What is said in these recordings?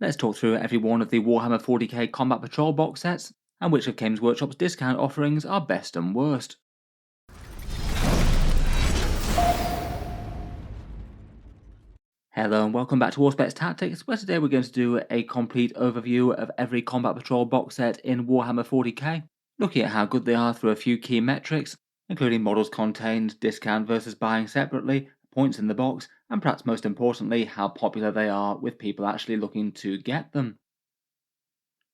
Let's talk through every one of the Warhammer 40K Combat Patrol box sets, and which of Games Workshop's discount offerings are best and worst. Hello and welcome back to Auspex Tactics, where today we're going to do a complete overview of every Combat Patrol box set in Warhammer 40k, looking at how good they are through a few key metrics, including models contained, discount versus buying separately, points in the box, and perhaps most importantly, how popular they are with people actually looking to get them.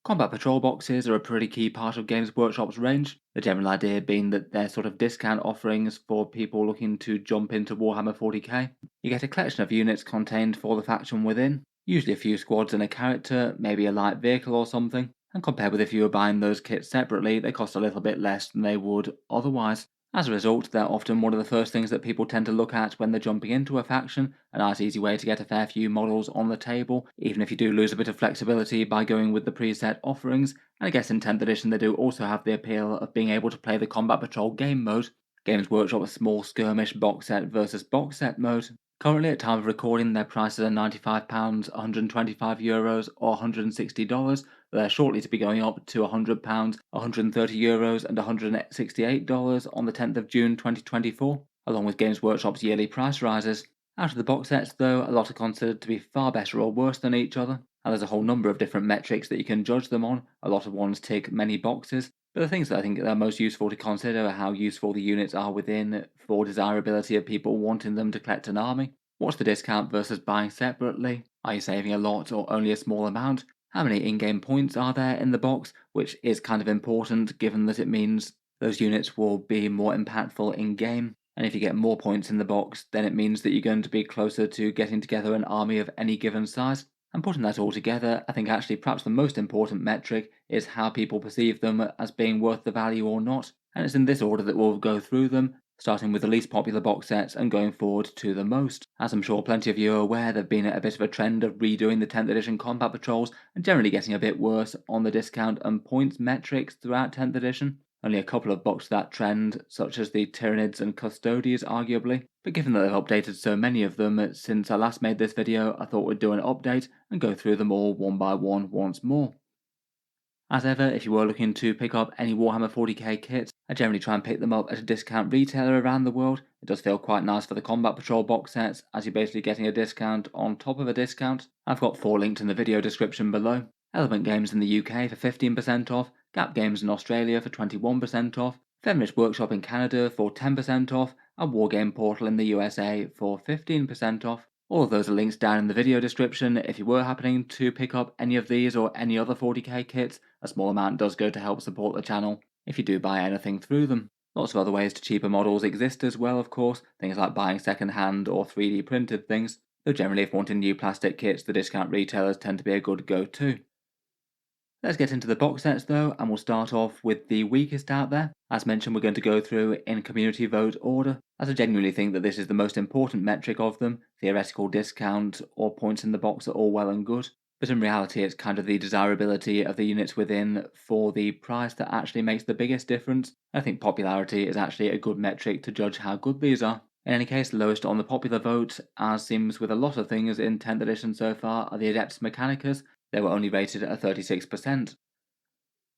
Combat Patrol boxes are a pretty key part of Games Workshop's range, the general idea being that they're sort of discount offerings for people looking to jump into Warhammer 40k. You get a collection of units contained for the faction within, usually a few squads and a character, maybe a light vehicle or something, and compared with if you were buying those kits separately, they cost a little bit less than they would otherwise. As a result, they're often one of the first things that people tend to look at when they're jumping into a faction, a nice easy way to get a fair few models on the table, even if you do lose a bit of flexibility by going with the preset offerings, and I guess in 10th edition they do also have the appeal of being able to play the Combat Patrol game mode. Games Workshop a small skirmish box set versus box set mode. Currently, at time of recording, their prices are £95, €125 or $160, but they're shortly to be going up to £100, €130 and $168 on the 10th of June 2024, along with Games Workshop's yearly price rises. Out of the box sets, though, a lot are considered to be far better or worse than each other, and there's a whole number of different metrics that you can judge them on. A lot of ones tick many boxes, but the things that I think are most useful to consider are how useful the units are within for desirability of people wanting them to collect an army. What's the discount versus buying separately? Are you saving a lot or only a small amount? How many in-game points are there in the box, which is kind of important given that it means those units will be more impactful in-game. And if you get more points in the box, then it means that you're going to be closer to getting together an army of any given size. And putting that all together, I think actually perhaps the most important metric is how people perceive them as being worth the value or not. And it's in this order that we'll go through them, starting with the least popular box sets and going forward to the most. As I'm sure plenty of you are aware, there've been a bit of a trend of redoing the 10th edition combat patrols and generally getting a bit worse on the discount and points metrics throughout 10th edition. Only a couple have bucked that trend, such as the Tyranids and Custodes arguably, but given that they've updated so many of them since I last made this video, I thought we'd do an update and go through them all one by one once more. As ever, if you were looking to pick up any Warhammer 40k kits, I generally try and pick them up at a discount retailer around the world. It does feel quite nice for the Combat Patrol box sets, as you're basically getting a discount on top of a discount. I've got 4 linked in the video description below. Element Games in the UK for 15% off, Gap Games in Australia for 21% off, Feminist Workshop in Canada for 10% off, and Wargame Portal in the USA for 15% off. All of those are links down in the video description. If you were happening to pick up any of these or any other 40k kits, a small amount does go to help support the channel if you do buy anything through them. Lots of other ways to cheaper models exist as well, of course, things like buying second-hand or 3D printed things, though generally if wanting new plastic kits, the discount retailers tend to be a good go-to. Let's get into the box sets though, and we'll start off with the weakest out there. As mentioned, we're going to go through in community vote order, as I genuinely think that this is the most important metric of them. Theoretical discount or points in the box are all well and good, but in reality it's kind of the desirability of the units within for the price that actually makes the biggest difference. I think popularity is actually a good metric to judge how good these are. In any case, lowest on the popular vote, as seems with a lot of things in 10th edition so far, are the Adeptus Mechanicus. They were only rated at 36%.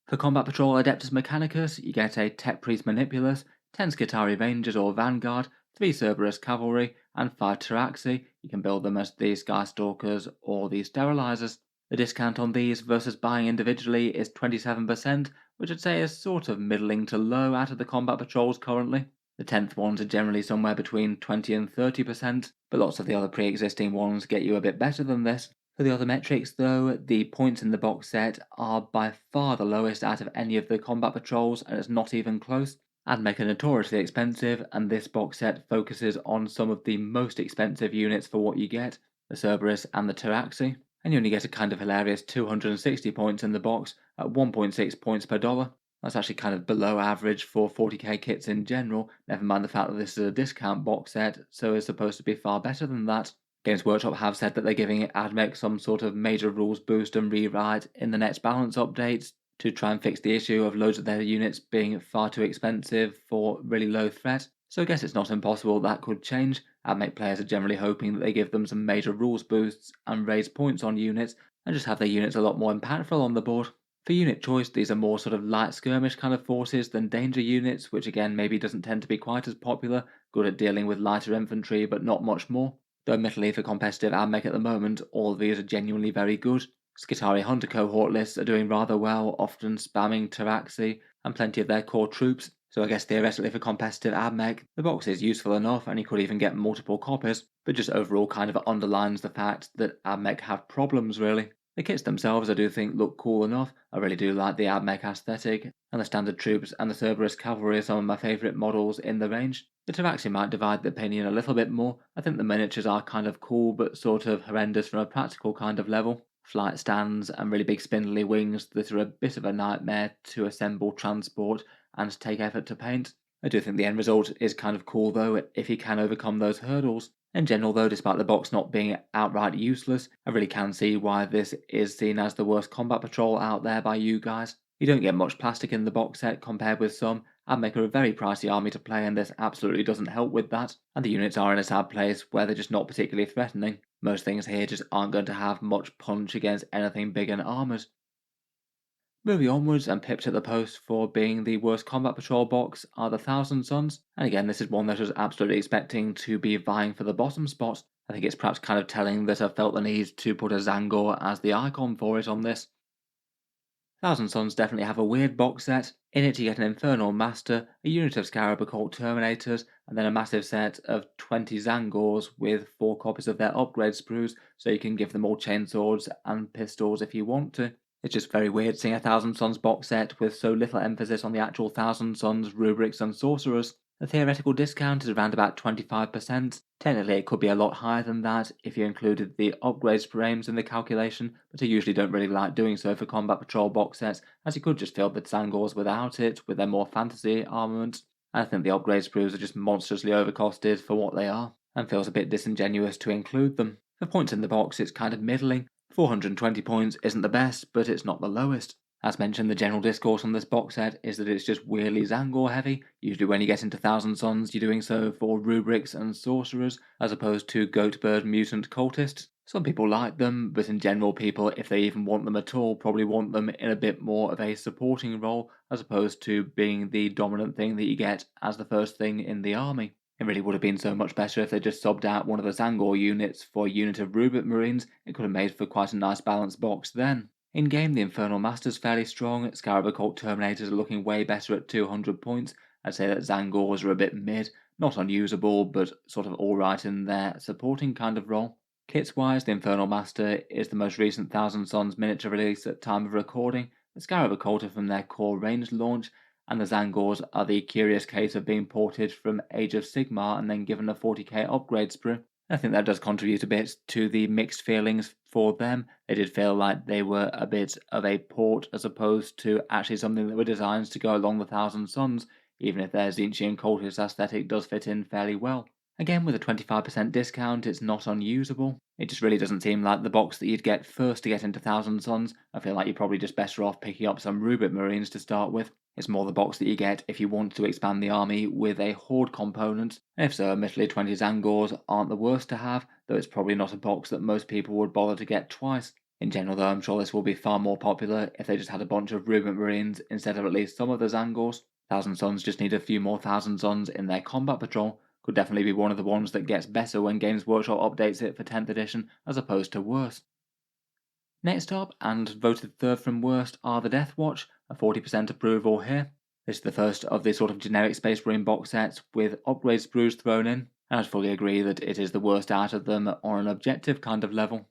For Combat Patrol Adeptus Mechanicus, you get a Tech Priest Manipulus, 10 Skitarii Rangers or Vanguard, 3 Cerberus Cavalry, and 5 Taraxi. You can build them as the Skystalkers or the Sterilizers. The discount on these versus buying individually is 27%, which I'd say is sort of middling to low out of the Combat Patrols currently. The 10th ones are generally somewhere between 20 and 30%, but lots of the other pre-existing ones get you a bit better than this. For the other metrics though, the points in the box set are by far the lowest out of any of the combat patrols, and it's not even close. Admech are notoriously expensive, and this box set focuses on some of the most expensive units for what you get, the Cerberus and the Taraxi, and you only get a kind of hilarious 260 points in the box at 1.6 points per dollar. That's actually kind of below average for 40k kits in general, never mind the fact that this is a discount box set, so it's supposed to be far better than that. Games Workshop have said that they're giving Admech some sort of major rules boost and rewrite in the next balance updates to try and fix the issue of loads of their units being far too expensive for really low threat. So I guess it's not impossible that could change. Admech players are generally hoping that they give them some major rules boosts and raise points on units and just have their units a lot more impactful on the board. For unit choice, these are more sort of light skirmish kind of forces than danger units, which again maybe doesn't tend to be quite as popular, good at dealing with lighter infantry but not much more. Though admittedly for competitive AdMech at the moment, all of these are genuinely very good. Skitarii Hunter cohort lists are doing rather well, often spamming Taraxi and plenty of their core troops, so I guess theoretically for competitive AdMech, the box is useful enough and you could even get multiple copies, but just overall kind of underlines the fact that AdMech have problems really. The kits themselves I do think look cool enough. I really do like the AdMech aesthetic, and the standard troops and the Cerberus cavalry are some of my favourite models in the range. The Taraxi might divide the opinion a little bit more. I think the miniatures are kind of cool but sort of horrendous from a practical kind of level. Flight stands and really big spindly wings that are a bit of a nightmare to assemble, transport, and take effort to paint. I do think the end result is kind of cool though if you can overcome those hurdles. In general, though, despite the box not being outright useless, I really can see why this is seen as the worst combat patrol out there by you guys. You don't get much plastic in the box set compared with some, and make a very pricey army to play, and this absolutely doesn't help with that. And the units are in a sad place where they're just not particularly threatening. Most things here just aren't going to have much punch against anything big and armoured. Moving onwards and pipped at the post for being the worst combat patrol box are the Thousand Sons, and again this is one that I was absolutely expecting to be vying for the bottom spot. I think it's perhaps kind of telling that I felt the need to put a Zangor as the icon for it on this. Thousand Sons definitely have a weird box set. In it you get an Infernal Master, a unit of Scarab Occult Terminators, and then a massive set of 20 Zangors with 4 copies of their upgrade sprues, so you can give them all chainswords and pistols if you want to. It's just very weird seeing a Thousand Sons box set with so little emphasis on the actual Thousand Sons rubrics and sorcerers. The theoretical discount is around about 25%. Technically it could be a lot higher than that if you included the upgrades frames in the calculation, but I usually don't really like doing so for Combat Patrol box sets, as you could just fill the Zangors without it, with their more fantasy armaments. I think the upgrade sprues are just monstrously overcosted for what they are, and feels a bit disingenuous to include them. For points in the box it's kind of middling. 420 points isn't the best, but it's not the lowest. As mentioned, the general discourse on this box set is that it's just weirdly Zangor heavy. Usually when you get into Thousand Sons, you're doing so for rubrics and sorcerers, as opposed to Goatbird mutant cultists. Some people like them, but in general people, if they even want them at all, probably want them in a bit more of a supporting role, as opposed to being the dominant thing that you get as the first thing in the army. It really would have been so much better if they just subbed out one of the Zangor units for a unit of Rubik Marines. It could have made for quite a nice balanced box then. In game, the Infernal Master's fairly strong. Scarab Occult Terminators are looking way better at 200 points. I'd say that Zangors are a bit mid, not unusable, but sort of alright in their supporting kind of role. Kits wise, the Infernal Master is the most recent Thousand Sons miniature release at time of recording. The Scarab Occult are from their core range launch, and the Zangors are the curious case of being ported from Age of Sigmar and then given a 40k upgrade sprue. I think that does contribute a bit to the mixed feelings for them. They did feel like they were a bit of a port as opposed to actually something that were designed to go along the Thousand Sons, even if their Tzeentchian cultist aesthetic does fit in fairly well. Again, with a 25% discount, it's not unusable. It just really doesn't seem like the box that you'd get first to get into Thousand Sons. I feel like you're probably just better off picking up some Rubik Marines to start with. It's more the box that you get if you want to expand the army with a Horde component. And if so, admittedly 20 Zangors aren't the worst to have, though it's probably not a box that most people would bother to get twice. In general though, I'm sure this will be far more popular if they just had a bunch of Rubik Marines instead of at least some of the Zangors. Thousand Sons just need a few more Thousand Sons in their combat patrol. Could definitely be one of the ones that gets better when Games Workshop updates it for 10th edition as opposed to worse. Next up, and voted third from worst, are the Deathwatch, a 40% approval here. This is the first of the sort of generic Space Marine box sets with upgrade sprues thrown in, and I'd fully agree that it is the worst out of them on an objective kind of level.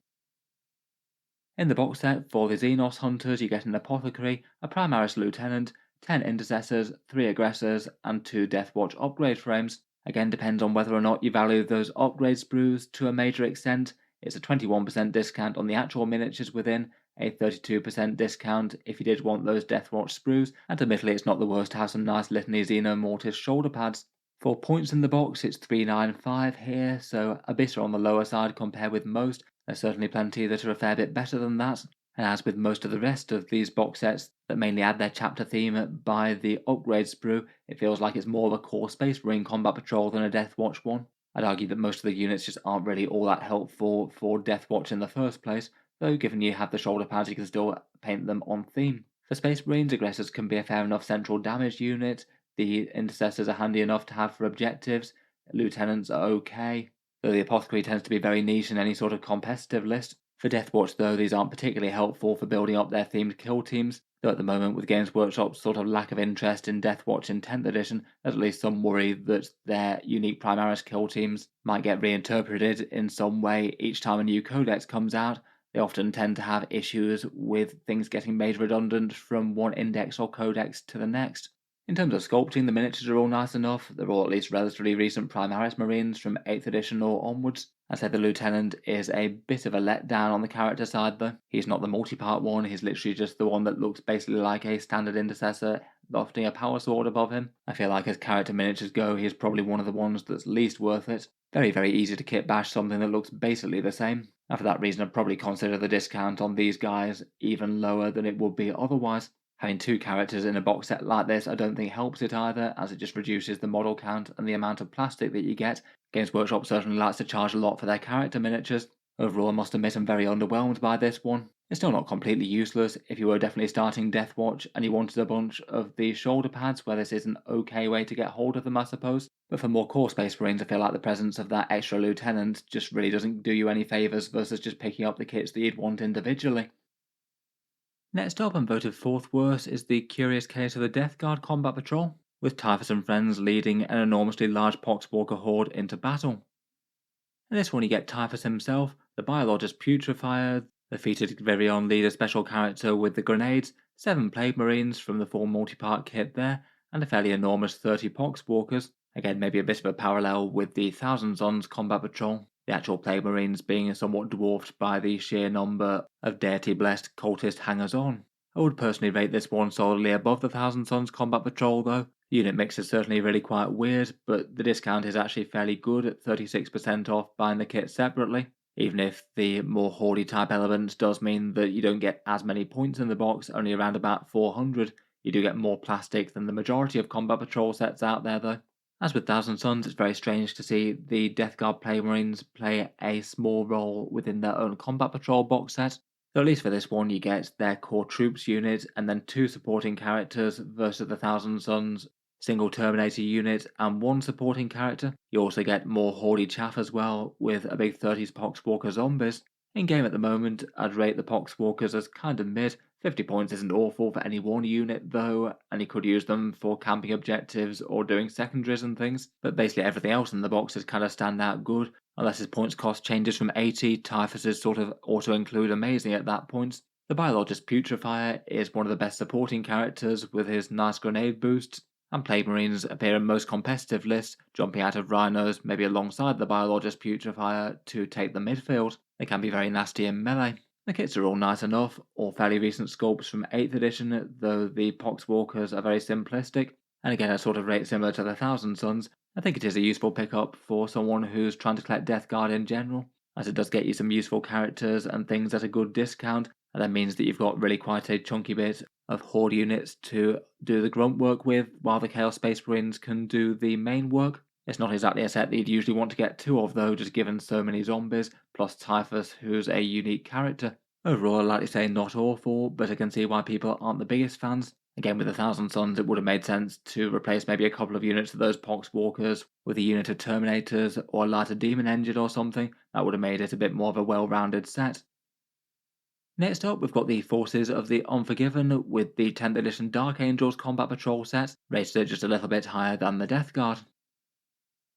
In the box set, for the Xenos Hunters, you get an Apothecary, a Primaris Lieutenant, 10 Intercessors, 3 Aggressors, and 2 Deathwatch upgrade frames. Again, depends on whether or not you value those upgrade sprues to a major extent. It's a 21% discount on the actual miniatures within, a 32% discount if you did want those Deathwatch sprues, and admittedly it's not the worst to have some nice Litany Xenomortis shoulder pads. For points in the box, it's 395 here, so a bit on the lower side compared with most. There's certainly plenty that are a fair bit better than that, and as with most of the rest of these box sets that mainly add their chapter theme by the upgrade sprue, it feels like it's more of a core Space Marine combat patrol than a Deathwatch one. I'd argue that most of the units just aren't really all that helpful for Deathwatch in the first place, though given you have the shoulder pads you can still paint them on theme. For Space Marines, Aggressors can be a fair enough central damage unit, the Intercessors are handy enough to have for objectives, Lieutenants are okay, though the Apothecary tends to be very niche in any sort of competitive list. For Deathwatch though, these aren't particularly helpful for building up their themed kill teams, though at the moment with Games Workshop's sort of lack of interest in Deathwatch in 10th edition, there's at least some worry that their unique Primaris kill teams might get reinterpreted in some way each time a new codex comes out. They often tend to have issues with things getting made redundant from one index or codex to the next. In terms of sculpting, the miniatures are all nice enough. They're all at least relatively recent Primaris Marines from 8th edition or onwards. I'd say the Lieutenant is a bit of a letdown on the character side though. He's not the multi-part one, he's literally just the one that looks basically like a standard intercessor lofting a power sword above him. I feel like as character miniatures go, he's probably one of the ones that's least worth it. Very easy to kit bash something that looks basically the same. And for that reason I'd probably consider the discount on these guys even lower than it would be otherwise. Having two characters in a box set like this I don't think helps it either, as it just reduces the model count and the amount of plastic that you get. Games Workshop certainly likes to charge a lot for their character miniatures. Overall I must admit I'm very underwhelmed by this one. It's still not completely useless. If you were definitely starting Deathwatch and you wanted a bunch of the shoulder pads, where this is an okay way to get hold of them I suppose. But for more core Space Marines I feel like the presence of that extra Lieutenant just really doesn't do you any favours versus just picking up the kits that you'd want individually. Next up and voted fourth worst is the curious case of the Death Guard Combat Patrol, with Typhus and friends leading an enormously large Poxwalker horde into battle. In this one you get Typhus himself, the Biologist Putrefier, the featured very own leader special character with the grenades, 7 Plague Marines from the full multi-part kit there, and a fairly enormous 30 Poxwalkers. Again, maybe a bit of a parallel with the Thousand Sons Combat Patrol, the actual Plague Marines being somewhat dwarfed by the sheer number of deity-blessed cultist hangers-on. I would personally rate this one solidly above the Thousand Sons Combat Patrol though. The unit mix is certainly really quite weird, but the discount is actually fairly good at 36% off buying the kit separately, even if the more hoardy type element does mean that you don't get as many points in the box, only around about 400. You do get more plastic than the majority of Combat Patrol sets out there though. As with Thousand Sons, it's very strange to see the Death Guard Plague Marines play a small role within their own Combat Patrol box set. So at least for this one you get their core troops unit and then 2 supporting characters versus the Thousand Sons single Terminator unit and 1 supporting character. You also get more hoardy chaff as well, with a big 30s Poxwalker zombies. In game at the moment, I'd rate the Poxwalkers as kinda mid. 50 points isn't awful for any one unit though, and you could use them for camping objectives or doing secondaries and things, but basically everything else in the box is kinda stand out good. Unless his points cost changes from 80, Typhus is sort of auto-include amazing at that point. The Biologist Putrefier is one of the best supporting characters with his nice grenade boosts, and Plague Marines appear in most competitive lists, jumping out of Rhinos maybe alongside the Biologist Putrefier to take the midfield. They can be very nasty in melee. The kits are all nice enough, all fairly recent sculpts from 8th edition, though the Poxwalkers are very simplistic, and again a sort of rate similar to the Thousand Sons. I think it is a useful pickup for someone who's trying to collect Death Guard in general, as it does get you some useful characters and things at a good discount, and that means that you've got really quite a chunky bit of horde units to do the grunt work with, while the Chaos Space Marines can do the main work. It's not exactly a set that you'd usually want to get 2 of though, just given so many zombies, plus Typhus, who's a unique character. Overall, I'd like to say not awful, but I can see why people aren't the biggest fans. Again, with the Thousand Sons, it would have made sense to replace maybe a couple of units of those Poxwalkers with a unit of Terminators or a lighter Demon Engine or something. That would have made it a bit more of a well-rounded set. Next up, we've got the Forces of the Unforgiven with the 10th edition Dark Angels Combat Patrol set, rated just a little bit higher than the Death Guard.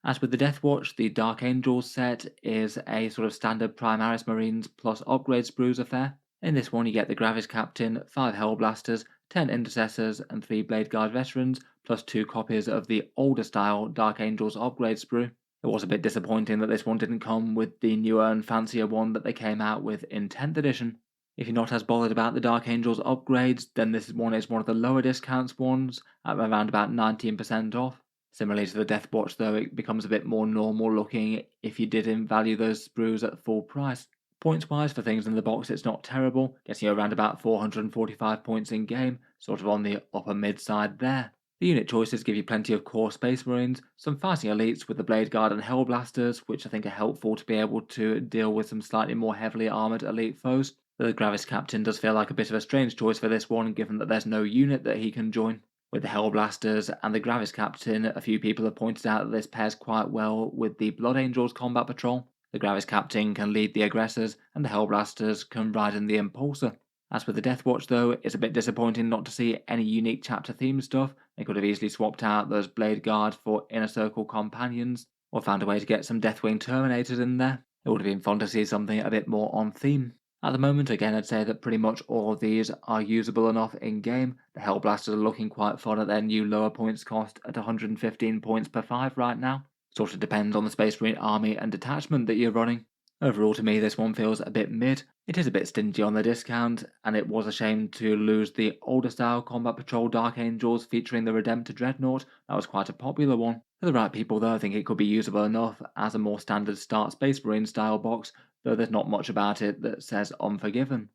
As with the Deathwatch, the Dark Angels set is a sort of standard Primaris Marines plus upgrade sprues affair. In this one you get the Gravis Captain, 5 Hellblasters, 10 Intercessors and 3 Blade Guard Veterans, plus 2 copies of the older style Dark Angels upgrade sprue. It was a bit disappointing that this one didn't come with the newer and fancier one that they came out with in 10th edition. If you're not as bothered about the Dark Angels upgrades, then this one is one of the lower discounts ones, at around about 19% off. Similarly to the Deathwatch though, it becomes a bit more normal looking if you didn't value those sprues at full price. Points wise for things in the box it's not terrible, getting you around about 445 points in game, sort of on the upper mid side there. The unit choices give you plenty of core Space Marines, some fighting elites with the Blade Guard and Hellblasters, which I think are helpful to be able to deal with some slightly more heavily armoured elite foes. The Gravis Captain does feel like a bit of a strange choice for this one, given that there's no unit that he can join. With the Hellblasters and the Gravis Captain, a few people have pointed out that this pairs quite well with the Blood Angels combat patrol. The Gravis Captain can lead the aggressors, and the Hellblasters can ride in the Impulsor. As with the Deathwatch though, it's a bit disappointing not to see any unique chapter theme stuff. They could have easily swapped out those Blade Guard for Inner Circle Companions, or found a way to get some Deathwing Terminators in there. It would have been fun to see something a bit more on theme. At the moment, again, I'd say that pretty much all of these are usable enough in-game. The Hellblasters are looking quite fun at their new lower points cost at 115 points per 5 right now. Sort of depends on the Space Marine army and detachment that you're running. Overall, to me, this one feels a bit mid. It is a bit stingy on the discount, and it was a shame to lose the older style Combat Patrol Dark Angels featuring the Redemptor Dreadnought. That was quite a popular one. For the right people though, I think it could be usable enough as a more standard start Space Marine style box, though there's not much about it that says Unforgiven.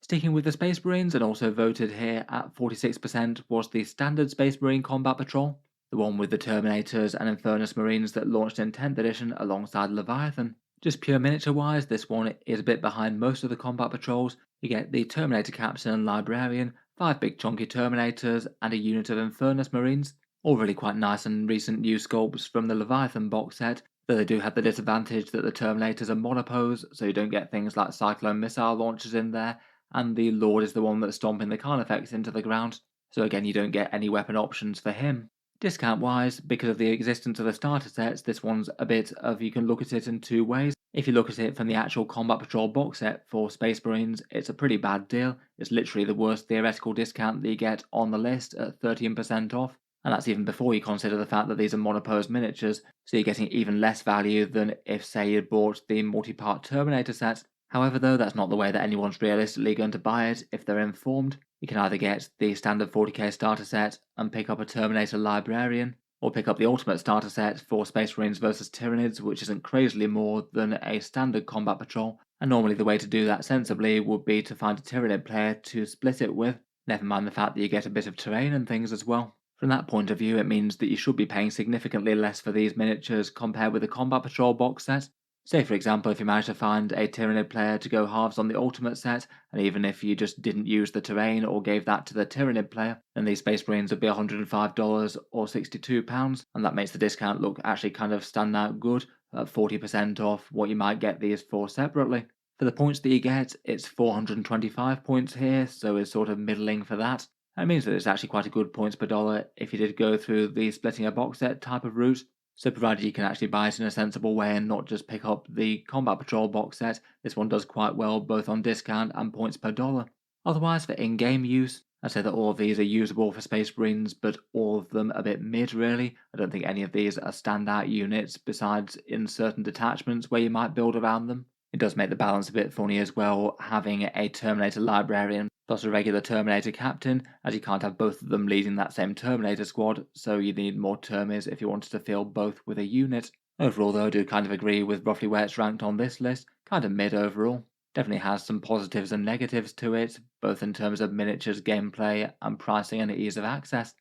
Sticking with the Space Marines, and also voted here at 46%, was the standard Space Marine Combat Patrol, the one with the Terminators and Infernus Marines that launched in 10th edition alongside Leviathan. Just pure miniature wise, this one is a bit behind most of the combat patrols. You get the Terminator Captain and Librarian, 5 big chunky Terminators, and a unit of Infernus Marines. All really quite nice and recent new sculpts from the Leviathan box set, though they do have the disadvantage that the Terminators are monopose, so you don't get things like Cyclone missile launchers in there, and the Lord is the one that's stomping the Carnifex into the ground, so again you don't get any weapon options for him. Discount wise, because of the existence of the starter sets, this one's a bit of, you can look at it in two ways. If you look at it from the actual Combat Patrol box set for Space Marines, it's a pretty bad deal. It's literally the worst theoretical discount that you get on the list at 13% off, and that's even before you consider the fact that these are monopose miniatures, so you're getting even less value than if, say, you'd bought the multi-part Terminator set. However though, that's not the way that anyone's realistically going to buy it if they're informed. You can either get the standard 40k starter set and pick up a Terminator Librarian, or pick up the Ultimate starter set for Space Marines vs Tyranids, which isn't crazily more than a standard combat patrol, and normally the way to do that sensibly would be to find a Tyranid player to split it with, never mind the fact that you get a bit of terrain and things as well. From that point of view, it means that you should be paying significantly less for these miniatures compared with the Combat Patrol box set. Say for example, if you manage to find a Tyranid player to go halves on the Ultimate set, and even if you just didn't use the terrain or gave that to the Tyranid player, then these Space Marines would be $105 or £62, and that makes the discount look actually kind of stand out good at 40% off what you might get these for separately. For the points that you get, it's 425 points here, so it's sort of middling for that. That means that it's actually quite a good points per dollar if you did go through the splitting a box set type of route. So provided you can actually buy it in a sensible way and not just pick up the Combat Patrol box set, this one does quite well both on discount and points per dollar. Otherwise, for in-game use, I'd say that all of these are usable for Space Marines, but all of them a bit mid really. I don't think any of these are standout units besides in certain detachments where you might build around them. It does make the balance a bit funny as well, having a Terminator Librarian plus a regular Terminator Captain, as you can't have both of them leading that same Terminator squad, so you need more Termies if you wanted to fill both with a unit. Overall though, I do kind of agree with roughly where it's ranked on this list, kind of mid overall. Definitely has some positives and negatives to it, both in terms of miniatures, gameplay, and pricing and ease of access.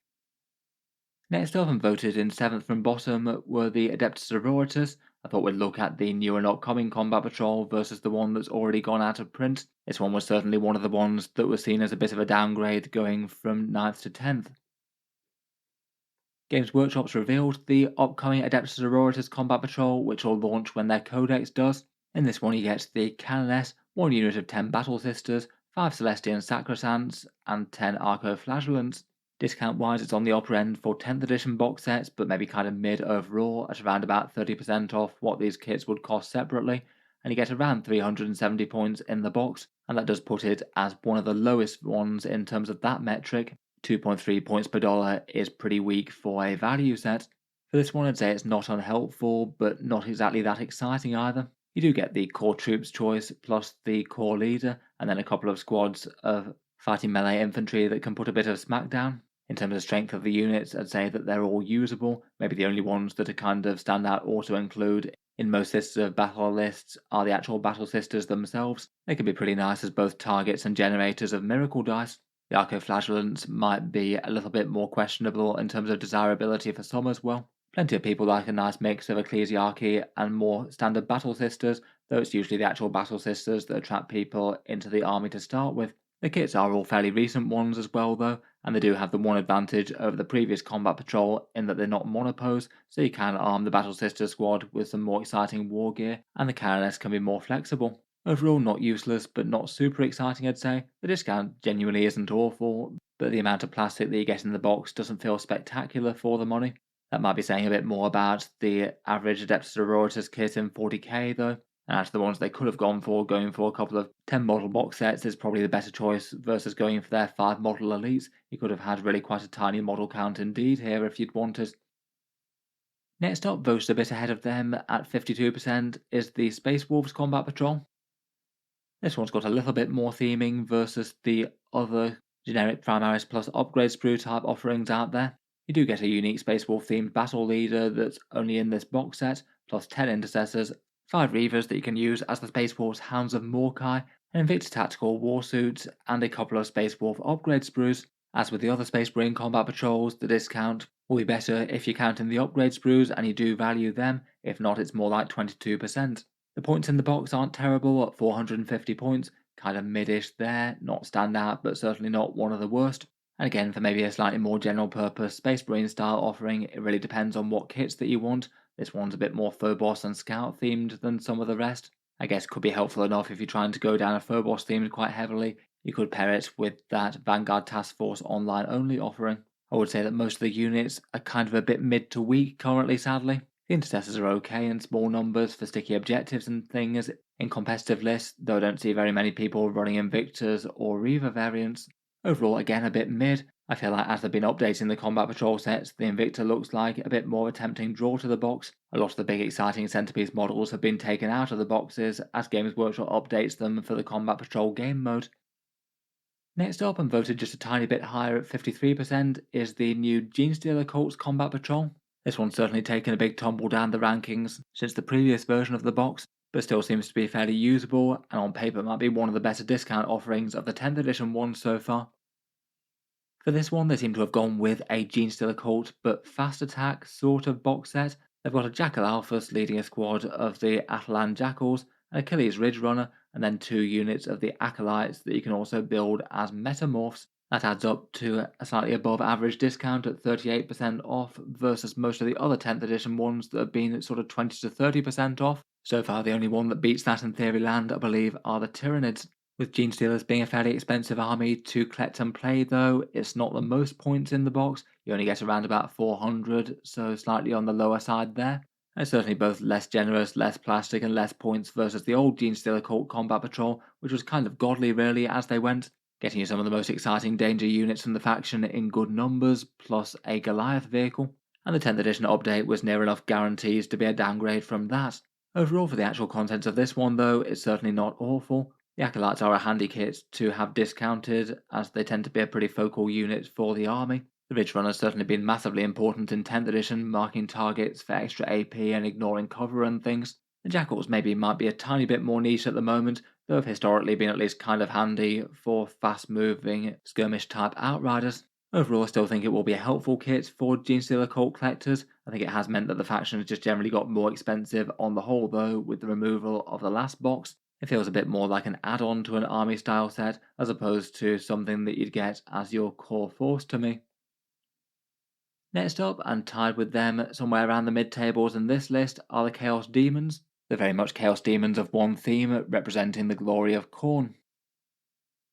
Next up and voted in 7th from bottom were the Adeptus Sororitas. I thought we'd look at the new and upcoming Combat Patrol versus the one that's already gone out of print. This one was certainly one of the ones that was seen as a bit of a downgrade going from 9th to 10th. Games Workshop's revealed the upcoming Adeptus Sororitas Combat Patrol, which will launch when their Codex does. In this one you get the Canoness, 1 unit of 10 Battle Sisters, 5 Celestian Sacrosancts, and 10 Arco-Flagellants. Discount wise, it's on the upper end for 10th edition box sets, but maybe kind of mid overall at around about 30% off what these kits would cost separately, and you get around 370 points in the box, and that does put it as one of the lowest ones in terms of that metric. 2.3 points per dollar is pretty weak for a value set. For this one, I'd say it's not unhelpful, but not exactly that exciting either. You do get the core troops choice plus the core leader, and then a couple of squads of fighting melee infantry that can put a bit of smackdown. In terms of strength of the units, I'd say that they're all usable. Maybe the only ones that are kind of stand out or to include in most Sisters of Battle lists are the actual Battle Sisters themselves. They can be pretty nice as both targets and generators of miracle dice. The Arco-Flagellants might be a little bit more questionable in terms of desirability for some as well. Plenty of people like a nice mix of Ecclesiarchy and more standard Battle Sisters, though it's usually the actual Battle Sisters that attract people into the army to start with. The kits are all fairly recent ones as well though, and they do have the one advantage over the previous Combat Patrol in that they're not monopose, so you can arm the Battle Sister squad with some more exciting war gear, and the Caranes can be more flexible. Overall not useless, but not super exciting I'd say. The discount genuinely isn't awful, but the amount of plastic that you get in the box doesn't feel spectacular for the money. That might be saying a bit more about the average Adeptus Sororitas kit in 40k though, and actually the ones they could have gone for, going for a couple of 10 model box sets is probably the better choice versus going for their 5 model elites. You could have had really quite a tiny model count indeed here if you'd wanted. Next up, voted a bit ahead of them at 52%, is the Space Wolves Combat Patrol. This one's got a little bit more theming versus the other generic Primaris plus upgrade sprue type offerings out there. You do get a unique Space Wolf themed battle leader that's only in this box set, plus 10 intercessors, 5 Reavers that you can use as the Space Wolf's Hounds of Morkai, an Invicta tactical warsuit, and a couple of Space Wolf upgrade sprues. As with the other Space Marine combat patrols, the discount will be better if you're counting the upgrade sprues and you do value them, if not it's more like 22%. The points in the box aren't terrible at 450 points, kind of mid-ish there, not standout but certainly not one of the worst. And again, for maybe a slightly more general purpose Space Marine style offering, it really depends on what kits that you want. This one's a bit more Phobos and Scout themed than some of the rest. I guess could be helpful enough if you're trying to go down a Phobos themed quite heavily. You could pair it with that Vanguard Task Force online only offering. I would say that most of the units are kind of a bit mid to weak currently, sadly. The intercessors are okay in small numbers for sticky objectives and things in competitive lists, though I don't see very many people running Invictas or Reaver variants. Overall, again, a bit mid. I feel like as they've been updating the Combat Patrol sets, the Invicta looks like a bit more of a tempting draw to the box. A lot of the big exciting centerpiece models have been taken out of the boxes as Games Workshop updates them for the Combat Patrol game mode. Next up, and voted just a tiny bit higher at 53%, is the new Genestealer Cults Combat Patrol. This one's certainly taken a big tumble down the rankings since the previous version of the box, but still seems to be fairly usable, and on paper might be one of the better discount offerings of the 10th edition ones so far. For this one, they seem to have gone with a Genestealer Cult, but fast attack sort of box set. They've got a Jackal Alphas leading a squad of the Atalan Jackals, an Achilles Ridge Runner, and then 2 units of the Acolytes that you can also build as Metamorphs. That adds up to a slightly above average discount at 38% off versus most of the other 10th edition ones that have been at sort of 20 to 30% off. So far, the only one that beats that in theory land, I believe, are the Tyranids. With Genestealers being a fairly expensive army to collect and play though, it's not the most points in the box. You only get around about 400, so slightly on the lower side there. And certainly both less generous, less plastic and less points versus the old Genestealer Cult Combat Patrol, which was kind of godly really as they went, getting you some of the most exciting danger units from the faction in good numbers, plus a Goliath vehicle. And the 10th edition update was near enough guarantees to be a downgrade from that. Overall for the actual contents of this one though, it's certainly not awful. The Acolytes are a handy kit to have discounted, as they tend to be a pretty focal unit for the army. The Ridge Runner's certainly been massively important in 10th edition, marking targets for extra AP and ignoring cover and things. The Jackals maybe might be a tiny bit more niche at the moment, though have historically been at least kind of handy for fast-moving, skirmish-type outriders. Overall, I still think it will be a helpful kit for Genestealer Cult collectors. I think it has meant that the faction has just generally got more expensive on the whole though, with the removal of the last box. It feels a bit more like an add-on to an army style set, as opposed to something that you'd get as your core force to me. Next up, and tied with them somewhere around the mid-tables in this list, are the Chaos Demons. They're very much Chaos Demons of one theme, representing the glory of Khorne.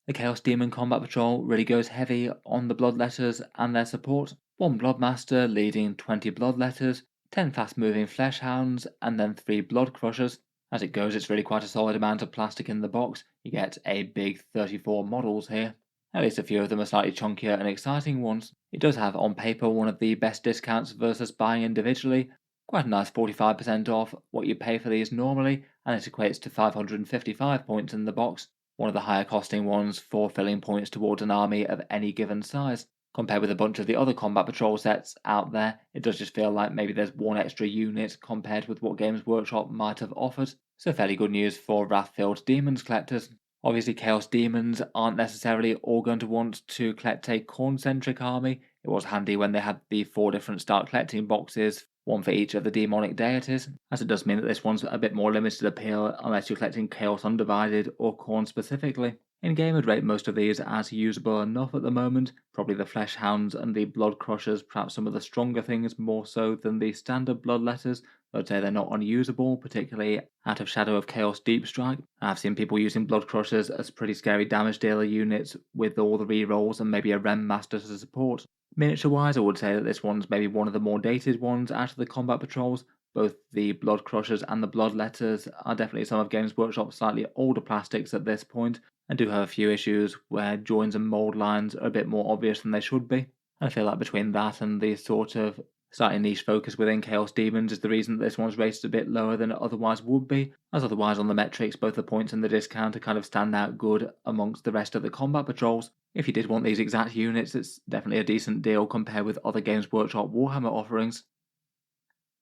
The Chaos Demon Combat Patrol really goes heavy on the Bloodletters and their support. 1 Bloodmaster leading 20 Bloodletters, 10 fast-moving Fleshhounds, and then 3 Blood Crushers. As it goes, it's really quite a solid amount of plastic in the box. You get a big 34 models here. At least a few of them are slightly chunkier and exciting ones. It does have on paper one of the best discounts versus buying individually. Quite a nice 45% off what you pay for these normally, and it equates to 555 points in the box, one of the higher costing ones for filling points towards an army of any given size. Compared with a bunch of the other Combat Patrol sets out there, it does just feel like maybe there's one extra unit compared with what Games Workshop might have offered. So fairly good news for Wrath-filled Demons collectors. Obviously Chaos Demons aren't necessarily all going to want to collect a Khorne-centric army. It was handy when they had the 4 different start collecting boxes one for each of the demonic deities, as it does mean that this one's a bit more limited appeal unless you're collecting Chaos Undivided or Khorne specifically. In game, I'd rate most of these as usable enough at the moment, probably the Flesh Hounds and the Blood Crushers, perhaps some of the stronger things more so than the standard Bloodletters. I'd say they're not unusable, particularly out of Shadow of Chaos Deep Strike. I've seen people using Blood Crushers as pretty scary damage dealer units with all the rerolls and maybe a Rem Master to support. Miniature-wise, I would say that this one's maybe one of the more dated ones out of the combat patrols. Both the Blood Crushers and the Bloodletters are definitely some of Games Workshop's slightly older plastics at this point, and do have a few issues where joins and mould lines are a bit more obvious than they should be. I feel like between that and the sort of slightly niche focus within Chaos Demons is the reason that this one's rated a bit lower than it otherwise would be, as otherwise on the metrics both the points and the discount kind of stand out good amongst the rest of the combat patrols. If you did want these exact units, it's definitely a decent deal compared with other Games Workshop Warhammer offerings.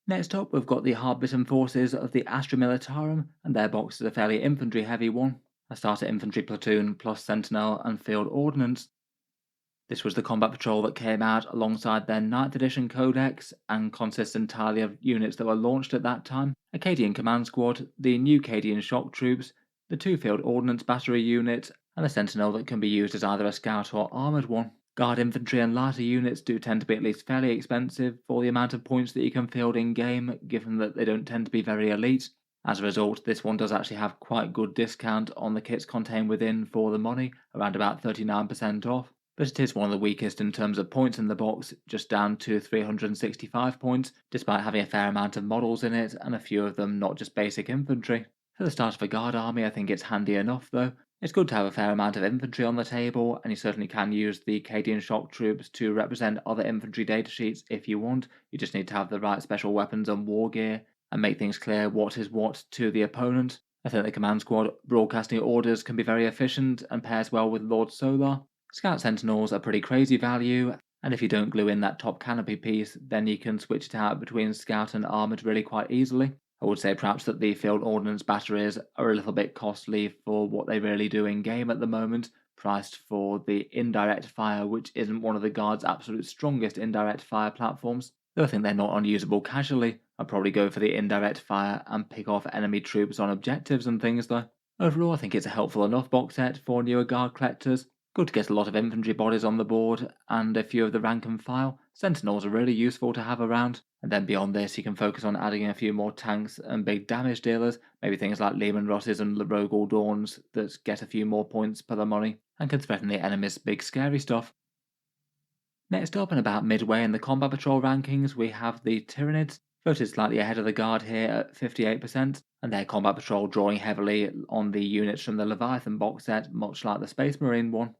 Next up, we've got the hard-bitten forces of the Astra Militarum, and their box is a fairly infantry-heavy one. A starter infantry platoon plus sentinel and field ordnance. This was the combat patrol that came out alongside their 9th edition codex and consists entirely of units that were launched at that time. Acadian Command Squad, the new Acadian Shock Troops, the 2 field ordnance battery unit, and a sentinel that can be used as either a scout or armoured one. Guard infantry and lighter units do tend to be at least fairly expensive for the amount of points that you can field in game, given that they don't tend to be very elite. As a result, this one does actually have quite good discount on the kits contained within for the money, around about 39% off, but it is one of the weakest in terms of points in the box, just down to 365 points, despite having a fair amount of models in it, and a few of them not just basic infantry. For the start of a guard army, I think it's handy enough though. It's good to have a fair amount of infantry on the table, and you certainly can use the Acadian Shock Troops to represent other infantry datasheets if you want. You just need to have the right special weapons and war gear, and make things clear what is what to the opponent. I think the Command Squad broadcasting orders can be very efficient and pairs well with Lord Solar. Scout Sentinels are pretty crazy value, and if you don't glue in that top canopy piece, then you can switch it out between Scout and Armoured really quite easily. I would say perhaps that the field ordnance batteries are a little bit costly for what they really do in game at the moment, priced for the indirect fire, which isn't one of the Guard's absolute strongest indirect fire platforms. Though I think they're not unusable casually. I'd probably go for the indirect fire and pick off enemy troops on objectives and things though. Overall, I think it's a helpful enough box set for newer Guard collectors. Good to get a lot of infantry bodies on the board, and a few of the rank and file. Sentinels are really useful to have around, and then beyond this you can focus on adding a few more tanks and big damage dealers, maybe things like Lehman Rosses and Rogel Dawns that get a few more points per the money, and can threaten the enemy's big scary stuff. Next up, and about midway in the combat patrol rankings, we have the Tyranids, voted slightly ahead of the Guard here at 58%, and their combat patrol drawing heavily on the units from the Leviathan box set, much like the Space Marine one.